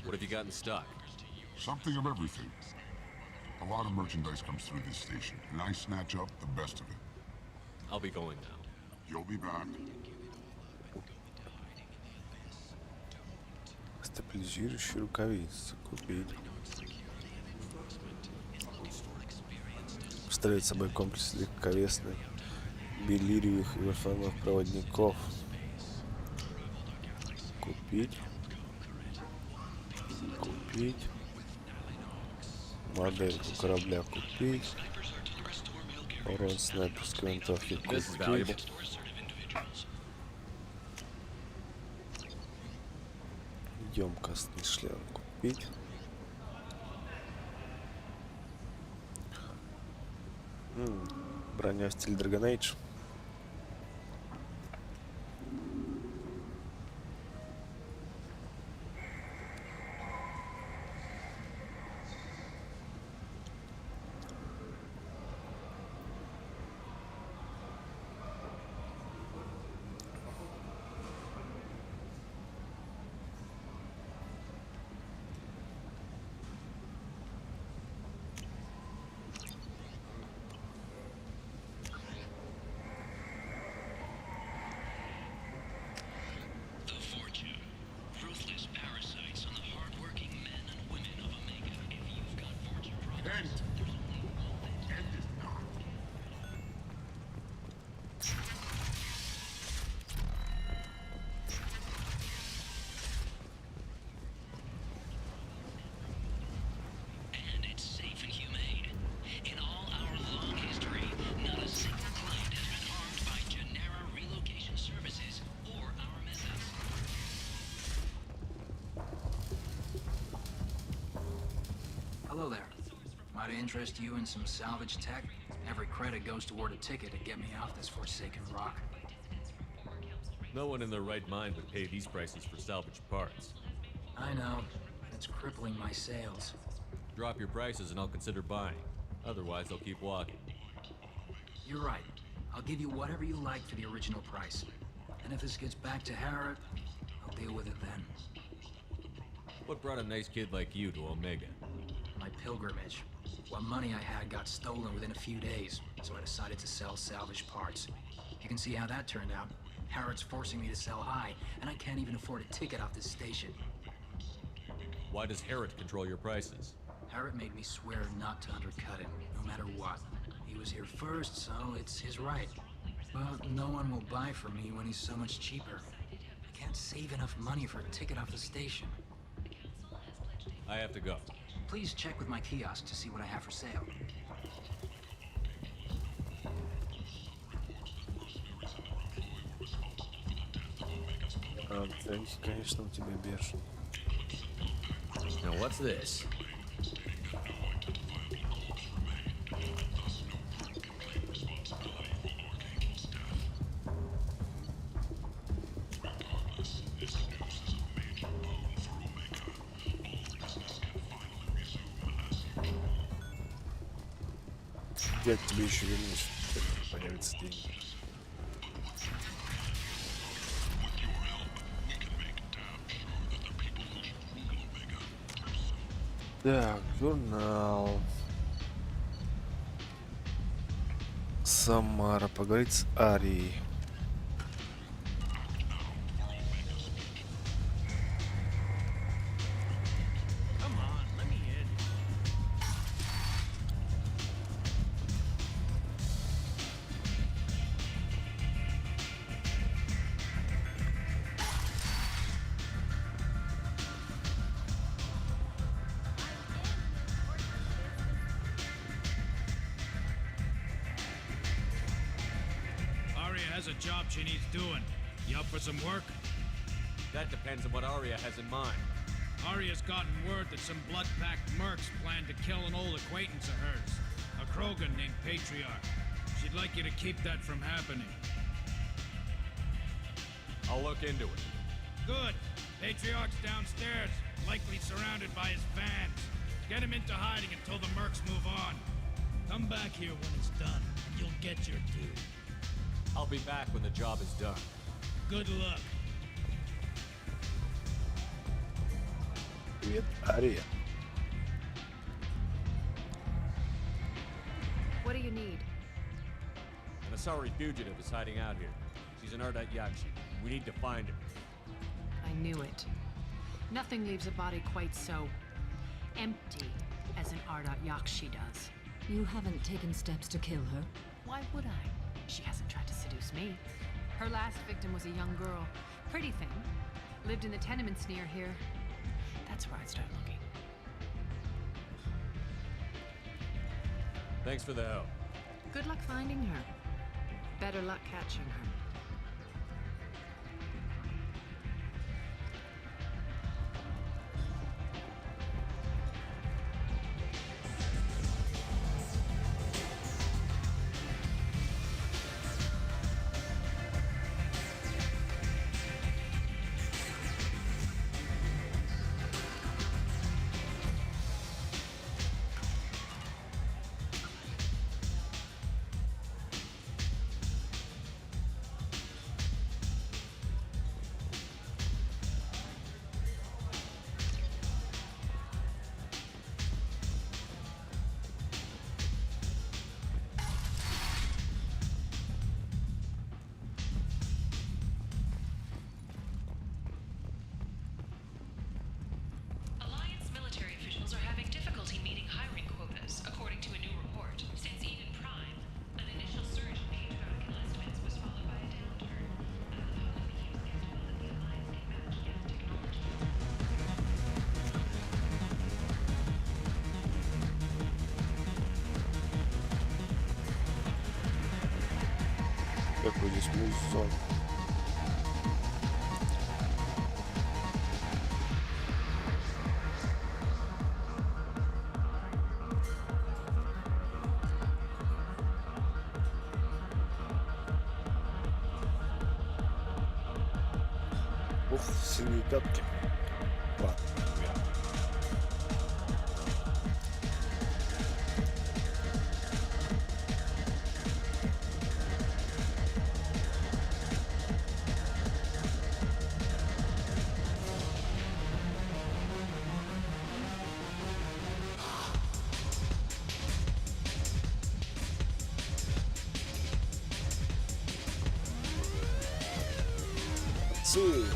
What have you got in stock? Something of everything. A lot of merchandise comes through this station, and I snatch up the best of it. I'll be going now. You'll be back. Стабилизирующие рукавицы купить. Представляет собой комплекс легковесных белириевых и вольфрамовых проводников. Купить. Купить. Модельку корабля купить. Урон снайперской винтовки купить. Емкостный шлем купить. Броня в стиле Dragon Age. Hello there. Might I interest you in some salvage tech? Every credit goes toward a ticket to get me off this forsaken rock. No one in their right mind would pay these prices for salvaged parts. I know. It's crippling my sales. Drop your prices and I'll consider buying. Otherwise, I'll keep walking. You're right. I'll give you whatever you like for the original price. And if this gets back to Harrod, I'll deal with it then. What brought a nice kid like you to Omega? My pilgrimage. What money I had got stolen within a few days, so I decided to sell salvage parts. You can see how that turned out. Harrod's forcing me to sell high, and I can't even afford a ticket off this station. Why does Harrod control your prices? Harrod made me swear not to undercut him, no matter what. He was here first, so it's his right. But no one will buy from me when he's so much cheaper. I can't save enough money for a ticket off the station. I have to go. Please check with my kiosk to see what I have for sale. Деньги, конечно, у тебя бешеные. Now what's this? Я к тебе еще вернусь, когда появятся деньги. Так, журнал. Самара. Поговорить с Арией. Arya has a job she needs doing. You up for some work? That depends on what Arya has in mind. Arya's gotten word that some blood-packed mercs plan to kill an old acquaintance of hers, a Krogan named Patriarch. She'd like you to keep that from happening. I'll look into it. Good. Patriarch's downstairs, likely surrounded by his fans. Get him into hiding until the mercs move on. Come back here when it's done. You'll get your due. I'll be back when the job is done. Good luck. Привет, Ария. What do you need? An Asari fugitive is hiding out here. She's an Ardat Yakshi. We need to find her. I knew it. Nothing leaves a body quite so empty as an Ardat Yakshi does. You haven't taken steps to kill her? Why would I? She hasn't tried to seduce me. Her last victim was a young girl. Pretty thing. Lived in the tenements near here. That's where I'd start looking. Thanks for the help. Good luck finding her. Better luck catching her. Alliance military officials are having difficulty meeting hiring quotas, according to a new report. Since Eden Prime, an initial surge in patriotic enlistments was followed by a downturn. The Alliance can match gas technology. Какой здесь музон. Ух, синие пятки. Ладно. Отцы.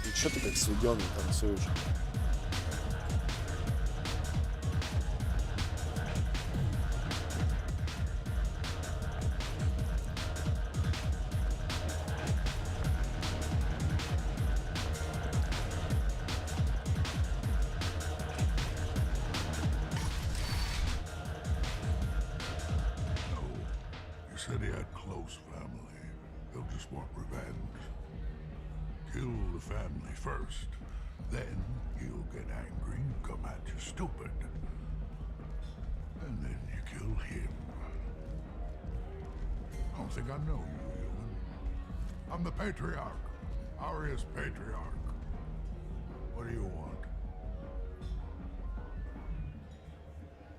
И чё ты как сведённый танцуешь? You said he had close family. They'll just want revenge. Kill the family first. Then he'll get angry and come at you stupid. And then you kill him. I don't think I know you, human. I'm the Patriarch. Arya's Patriarch. What do you want?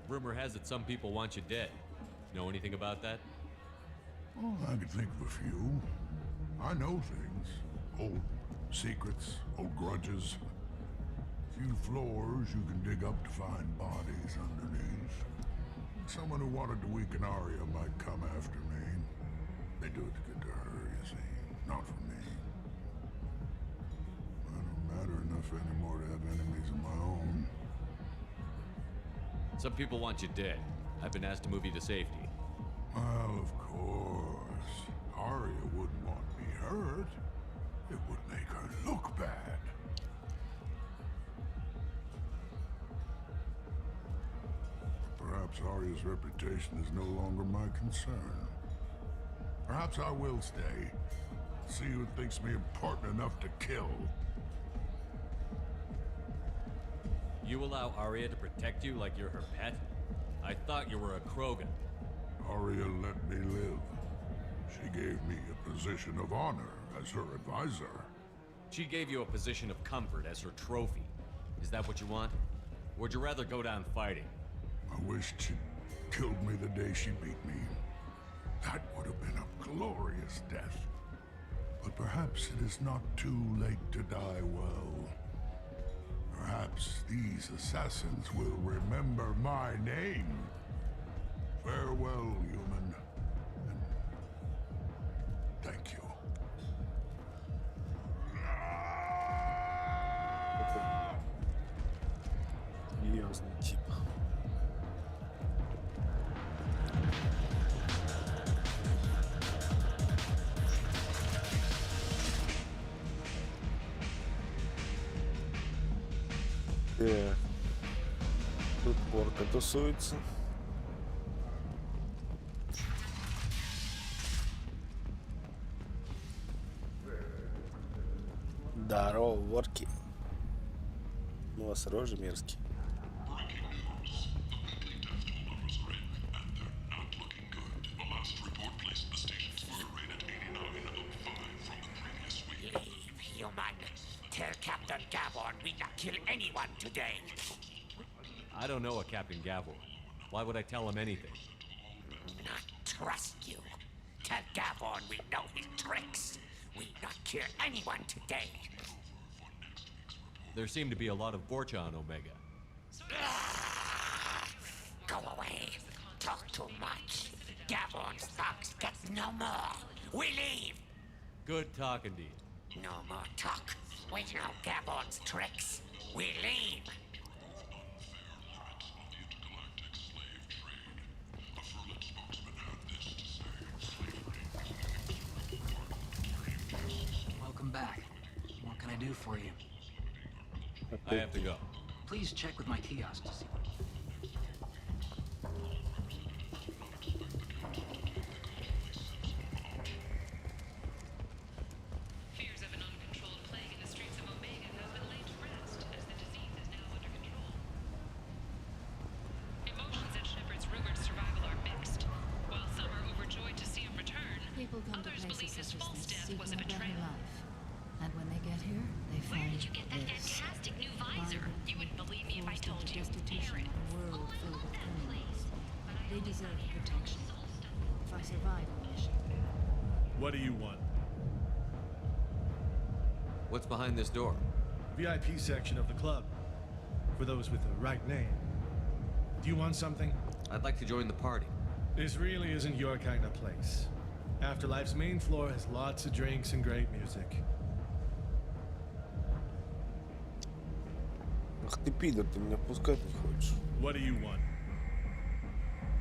Rumor has it some people want you dead. Know anything about that? Oh, I could think of a few. I know things. Old secrets, old grudges. Few floors you can dig up to find bodies underneath. Someone who wanted to weaken Arya might come after me. They do it to get to her, you see, not for me. I don't matter enough anymore to have enemies of my own. Some people want you dead. I've been asked to move you to safety. Well, of course. Arya wouldn't want me hurt. It would make her look bad. Perhaps Arya's reputation is no longer my concern. Perhaps I will stay. See who thinks me important enough to kill. You allow Arya to protect you like you're her pet? I thought you were a Krogan. Arya let me live. She gave me a position of honor as her advisor. She gave you a position of comfort as her trophy. Is that what you want? Or would you rather go down fighting? I wished she'd killed me the day she beat me. That would have been a glorious death. But perhaps it is not too late to die well. Perhaps these assassins will remember my name. Farewell, human. And thank you. Серьезный тип. Так. Тут порка тусуется. Здорово, ворки. У вас рожи мерзкие. Human. Tell Captain Gavon we not kill anyone today. I don't know a Captain Gavor. Why would I tell him anything? Not trust you. Tell Gavon we know his tricks. We not kill anyone today. There seem to be a lot of Vorcha on Omega. Go away. Talk too much. Gavon's thugs get no more. We leave. Good talking to you. No more talk. We know Gavon's tricks. We leave. Welcome back. What can I do for you? I have to go. Please check with my kiosk to see. Fears of an uncontrolled plague in the streets of Omega have been laid to rest, as the disease is now under control. Emotions at Shepard's rumored survival are mixed. While some are overjoyed to see him return, People come to others places believe his such as false this death seeking was a a better betrayal. life. And when they get here, they Where find did you get that this. fantastic new visor? You wouldn't believe me if I Forced told into you. destitution Aaron. in a world filled with criminals. They deserve protection. If I survive the mission, What do you want? What's behind this door? VIP section of the club. For those with the right name. Do you want something? I'd like to join the party. This really isn't your kind of place. Afterlife's main floor has lots of drinks and great music. Ах ты пидор, ты меня пускать не хочешь. What do you want?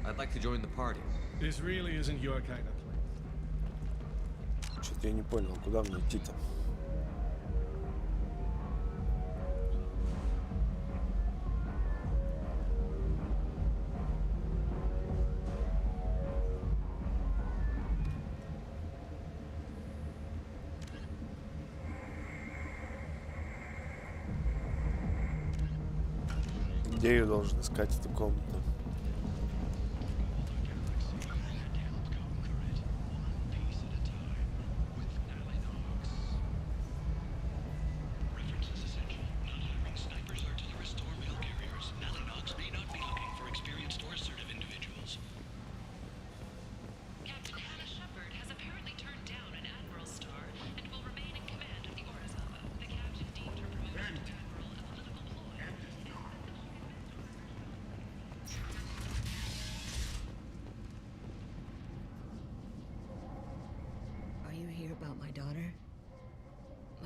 I'd like to join the party. This really isn't your kind of place. Что-то я не понял, куда мне идти-то. Где я должен искать эту комнату? Captain Hannah Shepard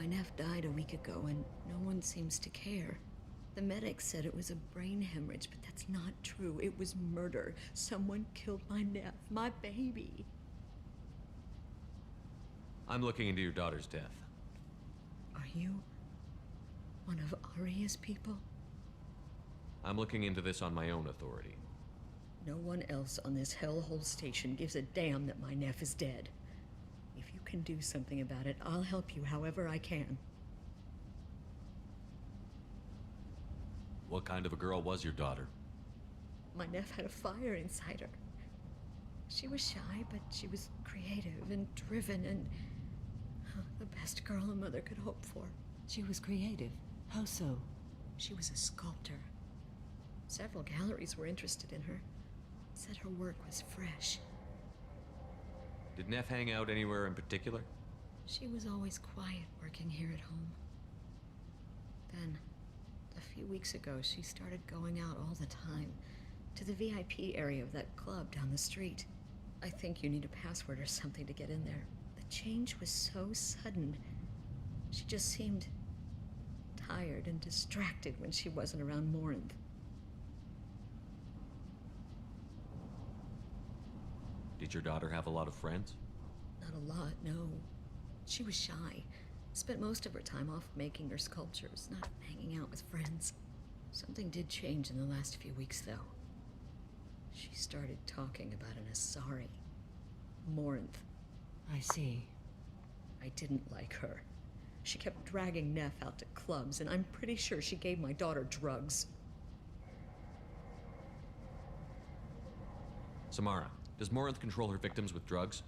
My nephew died a week ago, and no one seems to care. The medics said it was a brain hemorrhage, but that's not true. It was murder. Someone killed my nephew, my baby. I'm looking into your daughter's death. Are you one of Arya's people? I'm looking into this on my own authority. No one else on this hellhole station gives a damn that my nephew is dead. If you can do something about it, I'll help you however I can. What kind of a girl was your daughter? My nephew had a fire inside her. She was shy, but she was creative and driven and the best girl a mother could hope for. She was creative. How so? She was a sculptor. Several galleries were interested in her. Said her work was fresh. Did Neff hang out anywhere in particular? She was always quiet working here at home. Then, a few weeks ago, she started going out all the time to the VIP area of that club down the street. I think you need a password or something to get in there. The change was so sudden. She just seemed tired and distracted when she wasn't around Morinth. Did your daughter have a lot of friends? Not a lot, no. She was shy. Spent most of her time off making her sculptures, not hanging out with friends. Something did change in the last few weeks, though. She started talking about an Asari. Morinth. I see. I didn't like her. She kept dragging Neff out to clubs, and I'm pretty sure she gave my daughter drugs. Samara, does Morinth control her victims with drugs?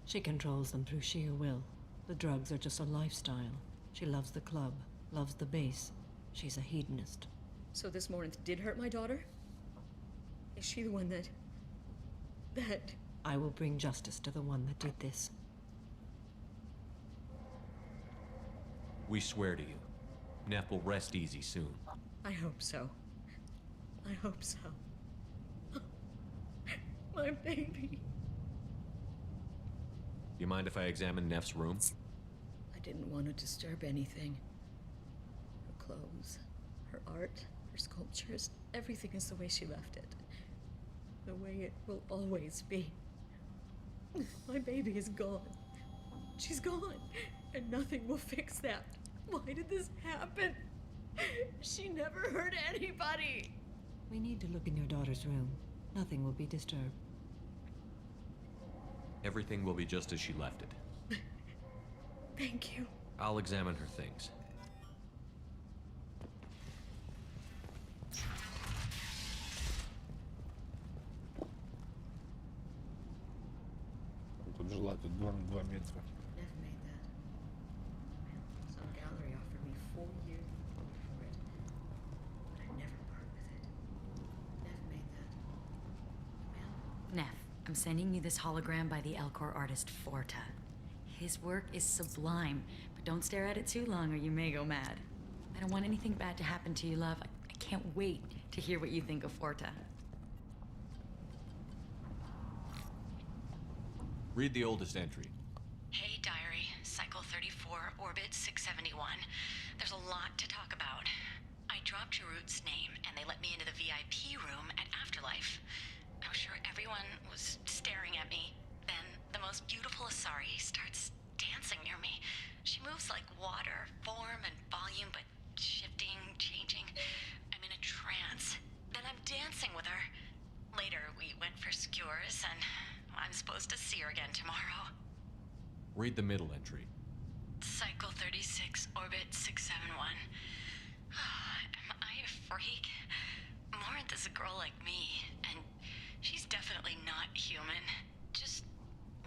She controls them through sheer will. The drugs are just a lifestyle. She loves the club, loves the base. She's a hedonist. So this Morinth did hurt my daughter? Is she the one that... I will bring justice to the one that did this. We swear to you, Neff will rest easy soon. I hope so. I hope so. My baby. You mind if I examine Neff's room? I didn't want to disturb anything. Her clothes, her art, her sculptures, everything is the way she left it. The way it will always be. My baby is gone. She's gone, and nothing will fix that. Why did this happen? She never hurt anybody. We need to look in your daughter's room. Nothing will be disturbed. Everything will be just as she left it. Thank you. I'll examine her things. Тут жила, тут 2 на 2 метра. Never made that. Some gallery offered me 4 years for it, but I never part with it. Never made that. Neff, I'm sending you this hologram by the Elcor artist Forta. His work is sublime, but don't stare at it too long or you may go mad. I don't want anything bad to happen to you, love. I can't wait to hear what you think of Forta. Read the oldest entry. Hey, diary. Cycle 34, orbit 671. There's a lot to talk about. I dropped Jarut's name, and they let me into the VIP room at Afterlife. I'm sure everyone was staring at me. Then the most beautiful Asari starts dancing near me. She moves like water, form and volume, but shifting, changing. I'm in a trance. Then I'm dancing with her. Later, we went for skewers, and I'm supposed to see her again tomorrow. Read the middle entry. Cycle 36, orbit 671. Am I a freak? Morinth is a girl like me, and she's definitely not human. Just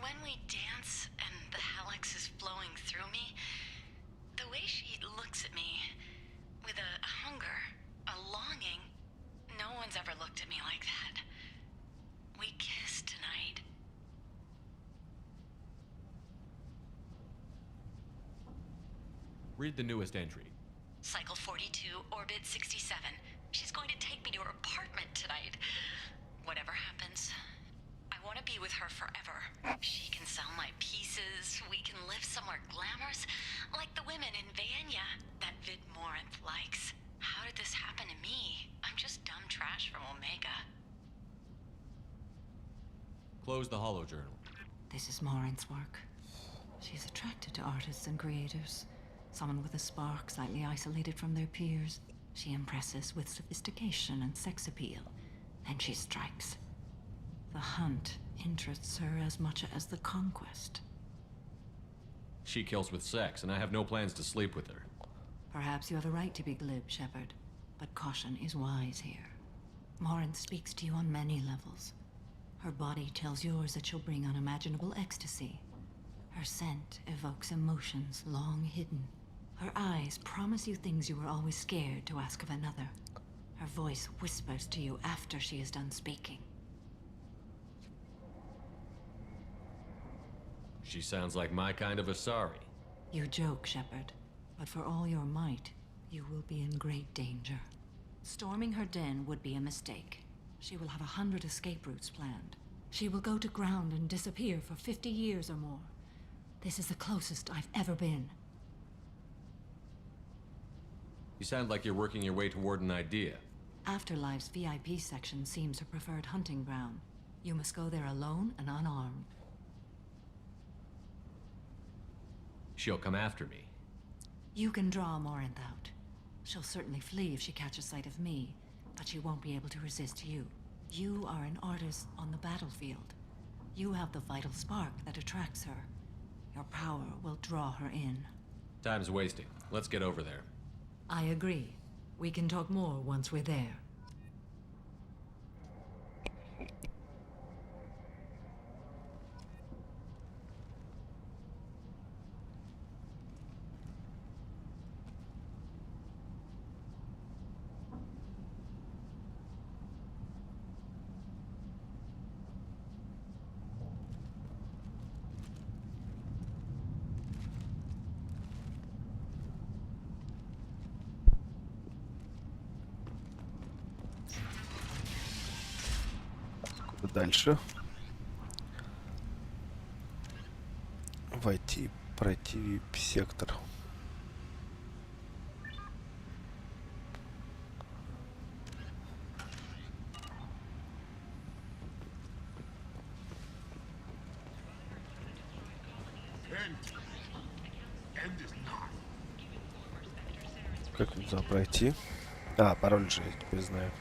when we dance and the Hallex is flowing through me, the way she looks at me with a hunger, a longing, no one's ever looked at me like that. We kissed tonight. Read the newest entry. Cycle 42, orbit 67. She's going to take me to her apartment tonight. Whatever happens, I want to be with her forever. She can sell my pieces. We can live somewhere glamorous, like the women woman in Vienna that Vid Morinth likes. How did this happen to me? I'm just dumb trash from Omega. Close the holo journal. This is Morinth's work. She's attracted to artists and creators. Someone with a spark, slightly isolated from their peers. She impresses with sophistication and sex appeal. And she strikes. The hunt interests her as much as the conquest. She kills with sex, and I have no plans to sleep with her. Perhaps you have a right to be glib, Shepard, but caution is wise here. Morinth speaks to you on many levels. Her body tells yours that she'll bring unimaginable ecstasy. Her scent evokes emotions long hidden. Her eyes promise you things you were always scared to ask of another. Her voice whispers to you after she is done speaking. She sounds like my kind of Asari. You joke, Shepard, but for all your might, you will be in great danger. Storming her den would be a mistake. She will have 100 escape routes planned. She will go to ground and disappear for 50 years or more. This is the closest I've ever been. You sound like you're working your way toward an idea. Afterlife's VIP section seems her preferred hunting ground. You must go there alone and unarmed. She'll come after me. You can draw Morinth out. She'll certainly flee if she catches sight of me, but she won't be able to resist you. You are an artist on the battlefield. You have the vital spark that attracts her. Your power will draw her in. Time's wasting. Let's get over there. I agree. We can talk more once we're there. Дальше. Войти, пройти VIP-сектор. Как туда пройти? А, пароль же я теперь знаю.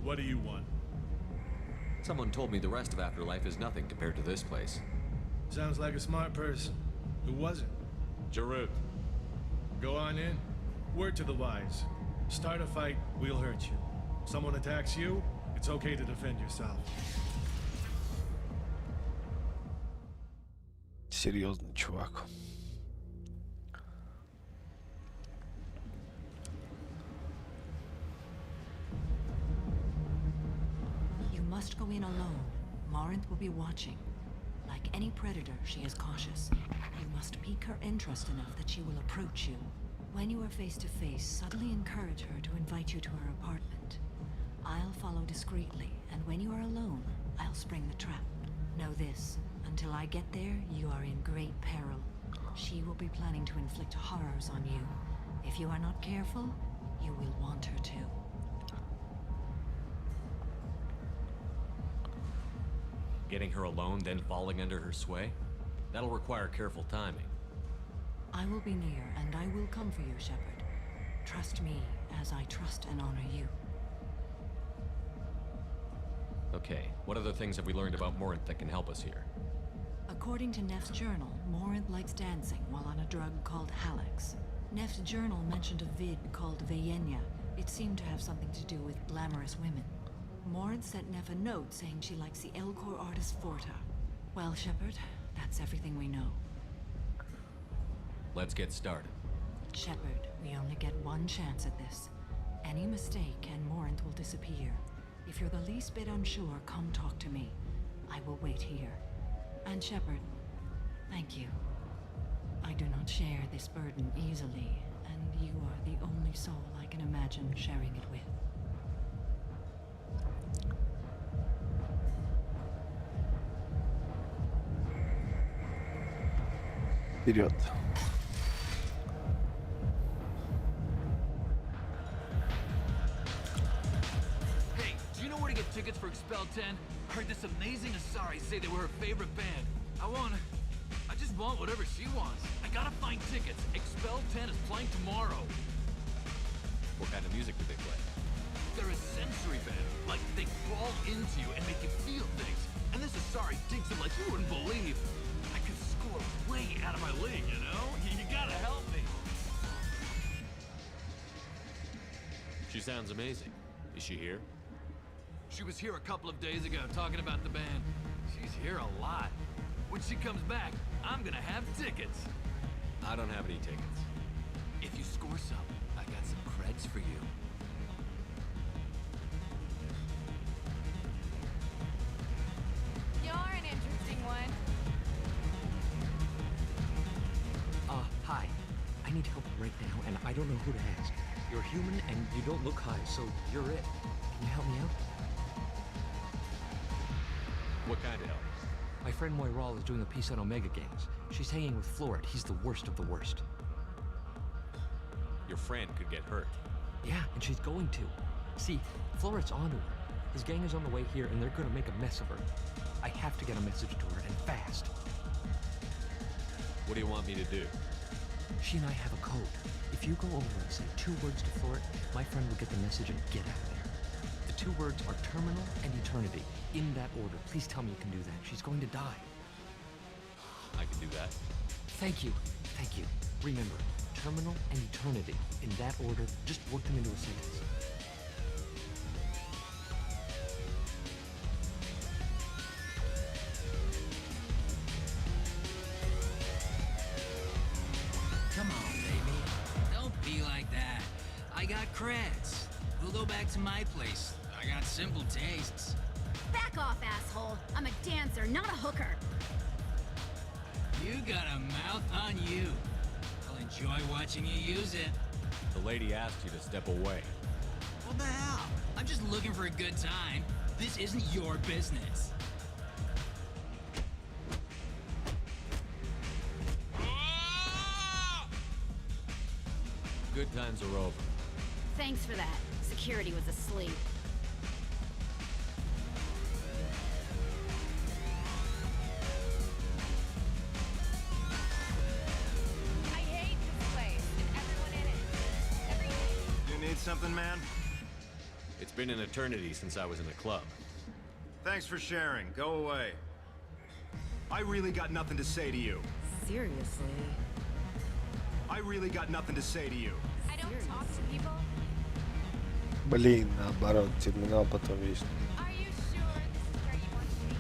What do you want? Someone told me the rest of Afterlife is nothing compared to this place. Sounds like a smart person. Who was it? Jarut. Go on in. Word to the wise. Start a fight, we'll hurt you. Someone attacks you, it's okay to defend yourself. Серьезный чувак. You must go in alone. Morinth will be watching. Like any predator, she is cautious. You must pique her interest enough that she will approach you. When you are face to face, subtly encourage her to invite you to her apartment. I'll follow discreetly, and when you are alone, I'll spring the trap. Know this, until I get there, you are in great peril. She will be planning to inflict horrors on you. If you are not careful, you will want her to. Getting her alone, then falling under her sway? That'll require careful timing. I will be near, and I will come for you, Shepard. Trust me, as I trust and honor you. Okay, what other things have we learned about Morinth that can help us here? According to Neff's journal, Morinth likes dancing while on a drug called Halex. Neff's journal mentioned a vid called Vienna. It seemed to have something to do with glamorous women. Morinth sent Neff a note saying she likes the Elcor artist Forta. Well, Shepard, that's everything we know. Let's get started. Shepard, we only get one chance at this. Any mistake and Morinth will disappear. If you're the least bit unsure, come talk to me. I will wait here. And Shepard, thank you. I do not share this burden easily, and you are the only soul I can imagine sharing it with. Вперед. Hey, do you know where to get tickets for Expel 10? Heard this amazing Asari say they were her favorite band. I just want whatever she wants. I gotta find tickets. Expel 10 is playing tomorrow. What kind of music do they play? They're a sensory band. Like, they crawl into you and make you feel things. And this Asari digs them like you wouldn't believe. I could score way out of my league, you know? You gotta help me. She sounds amazing. Is she here? She was here a couple of days ago talking about the band. She's here a lot. When she comes back, I'm gonna have tickets. I don't have any tickets. If you score some, I got some creds for you. You're an interesting one. Hi. I need help right now, and I don't know who to ask. You're human, and you don't look high, so you're it. Can you help me out? What kind of help? My friend Moiral is doing a piece on Omega Gangs. She's hanging with Florid. He's the worst of the worst. Your friend could get hurt. Yeah, and she's going to. See, Florid's onto her. His gang is on the way here, and they're gonna make a mess of her. I have to get a message to her, and fast. What do you want me to do? She and I have a code. If you go over and say 2 words to Florid, my friend will get the message and get out of there. The 2 words are terminal and eternity. In that order. Please tell me you can do that. She's going to die. I can do that. Thank you. Thank you. Remember, terminal and eternity. In that order, just work them into a sentence. Come on, baby. Don't be like that. I got creds. We'll go back to my place. I got simple tastes. Back off, asshole. I'm a dancer, not a hooker. You got a mouth on you. I'll enjoy watching you use it. The lady asked you to step away. What the hell? I'm just looking for a good time. This isn't your business. Good times are over. Thanks for that. Security was asleep. I hate this place and everyone in it. Everything. You need something, man? It's been an eternity since I was in a club. Thanks for sharing. Go away. I really got nothing to say to you. Seriously? I really got nothing to say to you. I don't talk to people. Блин, наоборот, терминал потом есть. Are you sure this is where you want to be?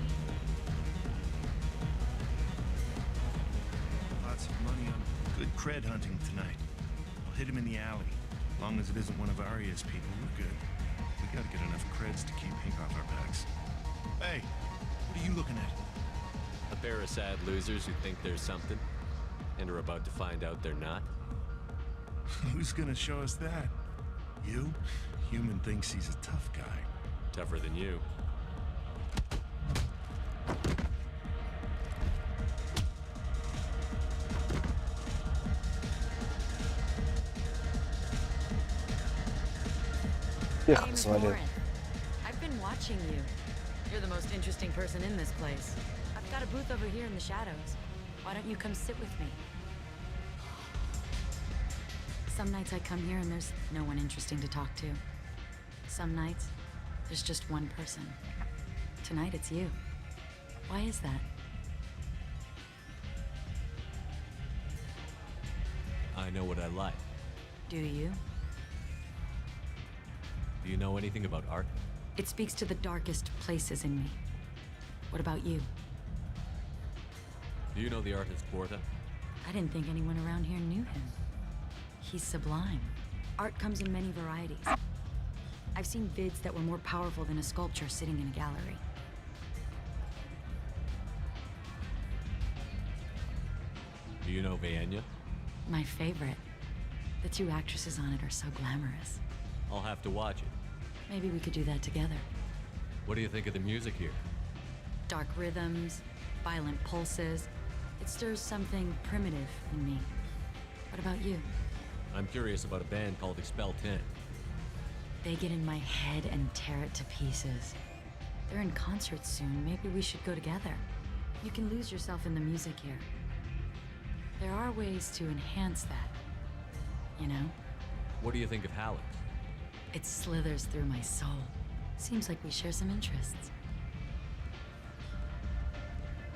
Lots of money on good cred hunting tonight. I'll hit him in the alley. As long as it isn't one of Arya's people, we're good. We gotta get enough creds to keep Pink off our backs. Hey, what are you looking at? A pair of sad losers who think there's something, and are about to find out they're not. Who's gonna show us that? You? Human thinks he's a tough guy. Tougher than you. Name is Lauren. I've been watching you. You're the most interesting person in this place. I've got a booth over here in the shadows. Why don't you come sit with me? Some nights I come here and there's no one interesting to talk to. Some nights, there's just one person. Tonight it's you. Why is that? I know what I like. Do you? Do you know anything about art? It speaks to the darkest places in me. What about you? Do you know the artist Borta? I didn't think anyone around here knew him. He's sublime. Art comes in many varieties. I've seen vids that were more powerful than a sculpture sitting in a gallery. you know Vienna? My favorite. The two actresses on it are so glamorous. I'll have to watch it. Maybe we could do that together. What do you think of the music here? Dark rhythms, violent pulses. It stirs something primitive in me. What about you? I'm curious about a band called Expel 10. They get in my head and tear it to pieces. They're in concert soon. Maybe we should go together. You can lose yourself in the music here. There are ways to enhance that, you know? What do you think of Hallex? It slithers through my soul. Seems like we share some interests.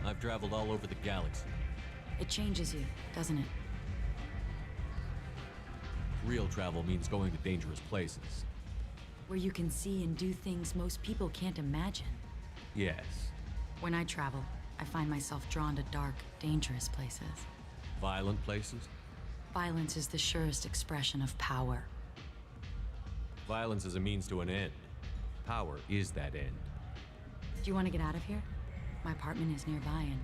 I've traveled all over the galaxy. It changes you, doesn't it? Real travel means going to dangerous places. Where you can see and do things most people can't imagine. Yes. When I travel, I find myself drawn to dark, dangerous places. Violent places? Violence is the surest expression of power. Violence is a means to an end. Power is that end. Do you want to get out of here? My apartment is nearby and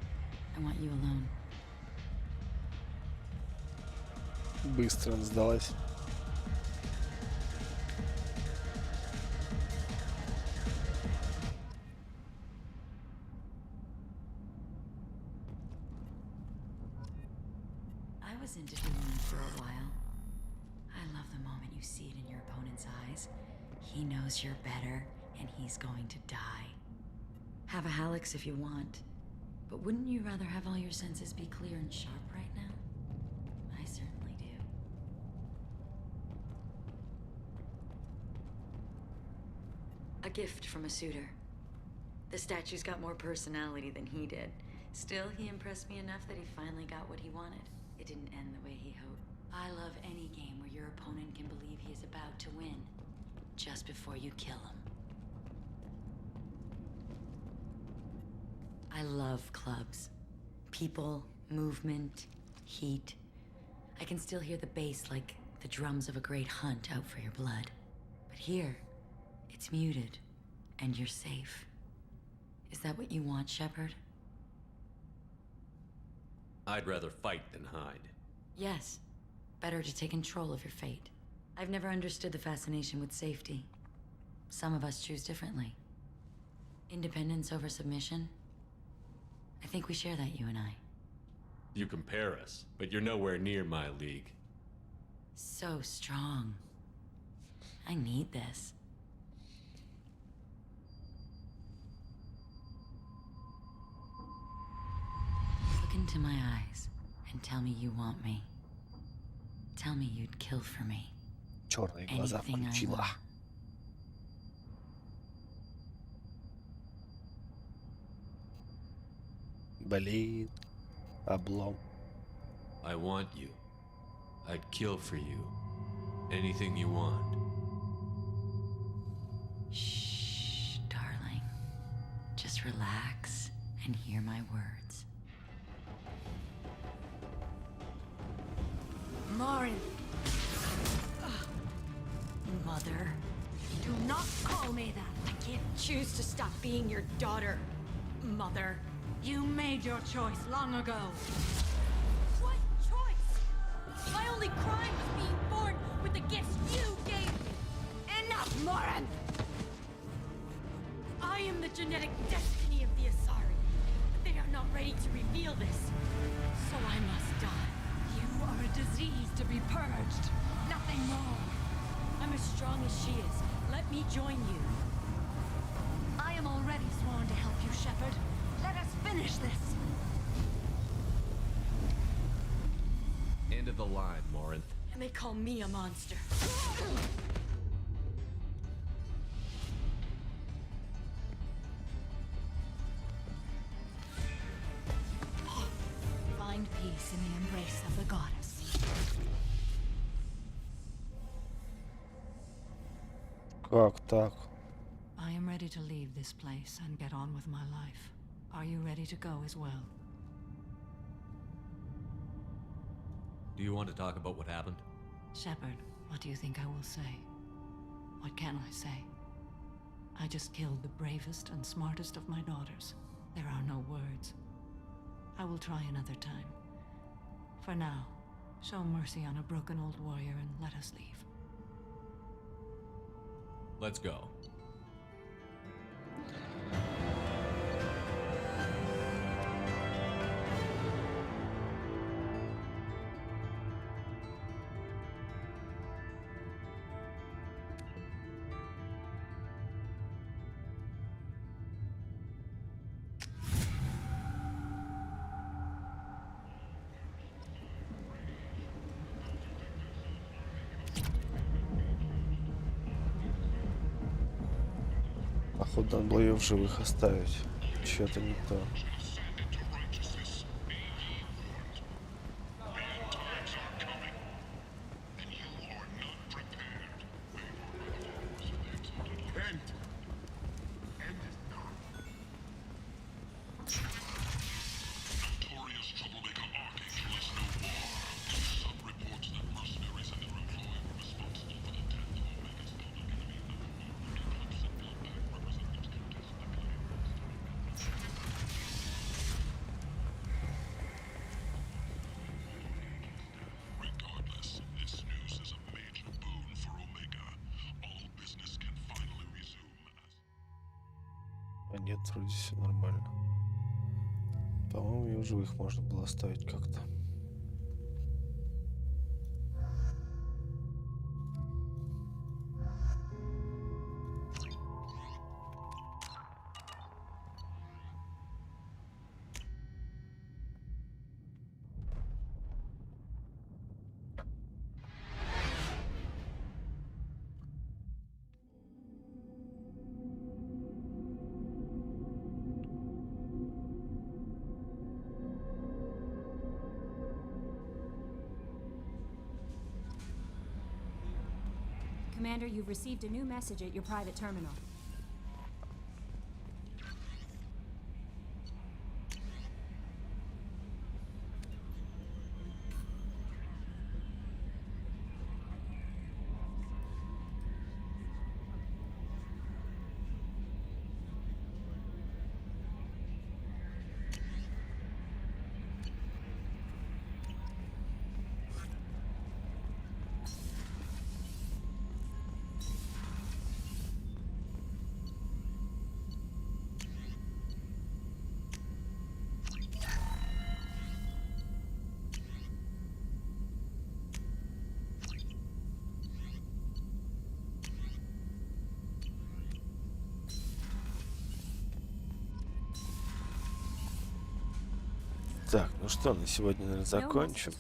I want you alone. Быстро сдалась. I was into doing that for a while. I love the moment you see it in your opponent's eyes. He knows you're better, and he's going to die. Have a Hallex if you want, but wouldn't you rather have all your senses be clear and sharp right now? I certainly do. A gift from a suitor. The statue's got more personality than he did. Still, he impressed me enough that he finally got what he wanted. It didn't end the way he hoped. I love any game where your opponent can believe he is about to win, just before you kill him. I love clubs. People, movement, heat. I can still hear the bass like the drums of a great hunt out for your blood. But here, it's muted, and you're safe. Is that what you want, Shepard? I'd rather fight than hide. Yes. Better to take control of your fate. I've never understood the fascination with safety. Some of us choose differently. Independence over submission? I think we share that, you and I. You compare us, but you're nowhere near my league. So strong. I need this. Look into my eyes and tell me you want me. Tell me you'd kill for me. Черные глаза Anything I включила. want. Блин. Облом. I want you. I'd kill for you. Anything you want. Shh, darling. Just relax and hear my words. Marin! Mother. Do not call me that! I can't choose to stop being your daughter, Mother. You made your choice long ago. What choice? My only crime was being born with the gifts you gave me. Enough, Morin! I am the genetic destiny of the Asari. But they are not ready to reveal this. So I must die. You are a disease to be purged. Nothing more. I'm as strong as she is. Let me join you. I am already sworn to help you, Shepard. Let us finish this. End of the line, Morinth. And they call me a monster. Find peace in the embrace of the goddess. Как так? I am ready to leave this place and get on with my life. Are you ready to go as well? Do you want to talk about what happened? Shepard, what do you think I will say? What can I say? I just killed the bravest and smartest of my daughters. There are no words. I will try another time. For now, show mercy on a broken old warrior and let us leave. Let's go. Походу, надо было ее в живых оставить. Что-то не то. А нет, вроде все нормально. По-моему, ее в живых можно было оставить как-то. Commander, you've received a new message at your private terminal. Так, ну что, на сегодня, наверное, закончим.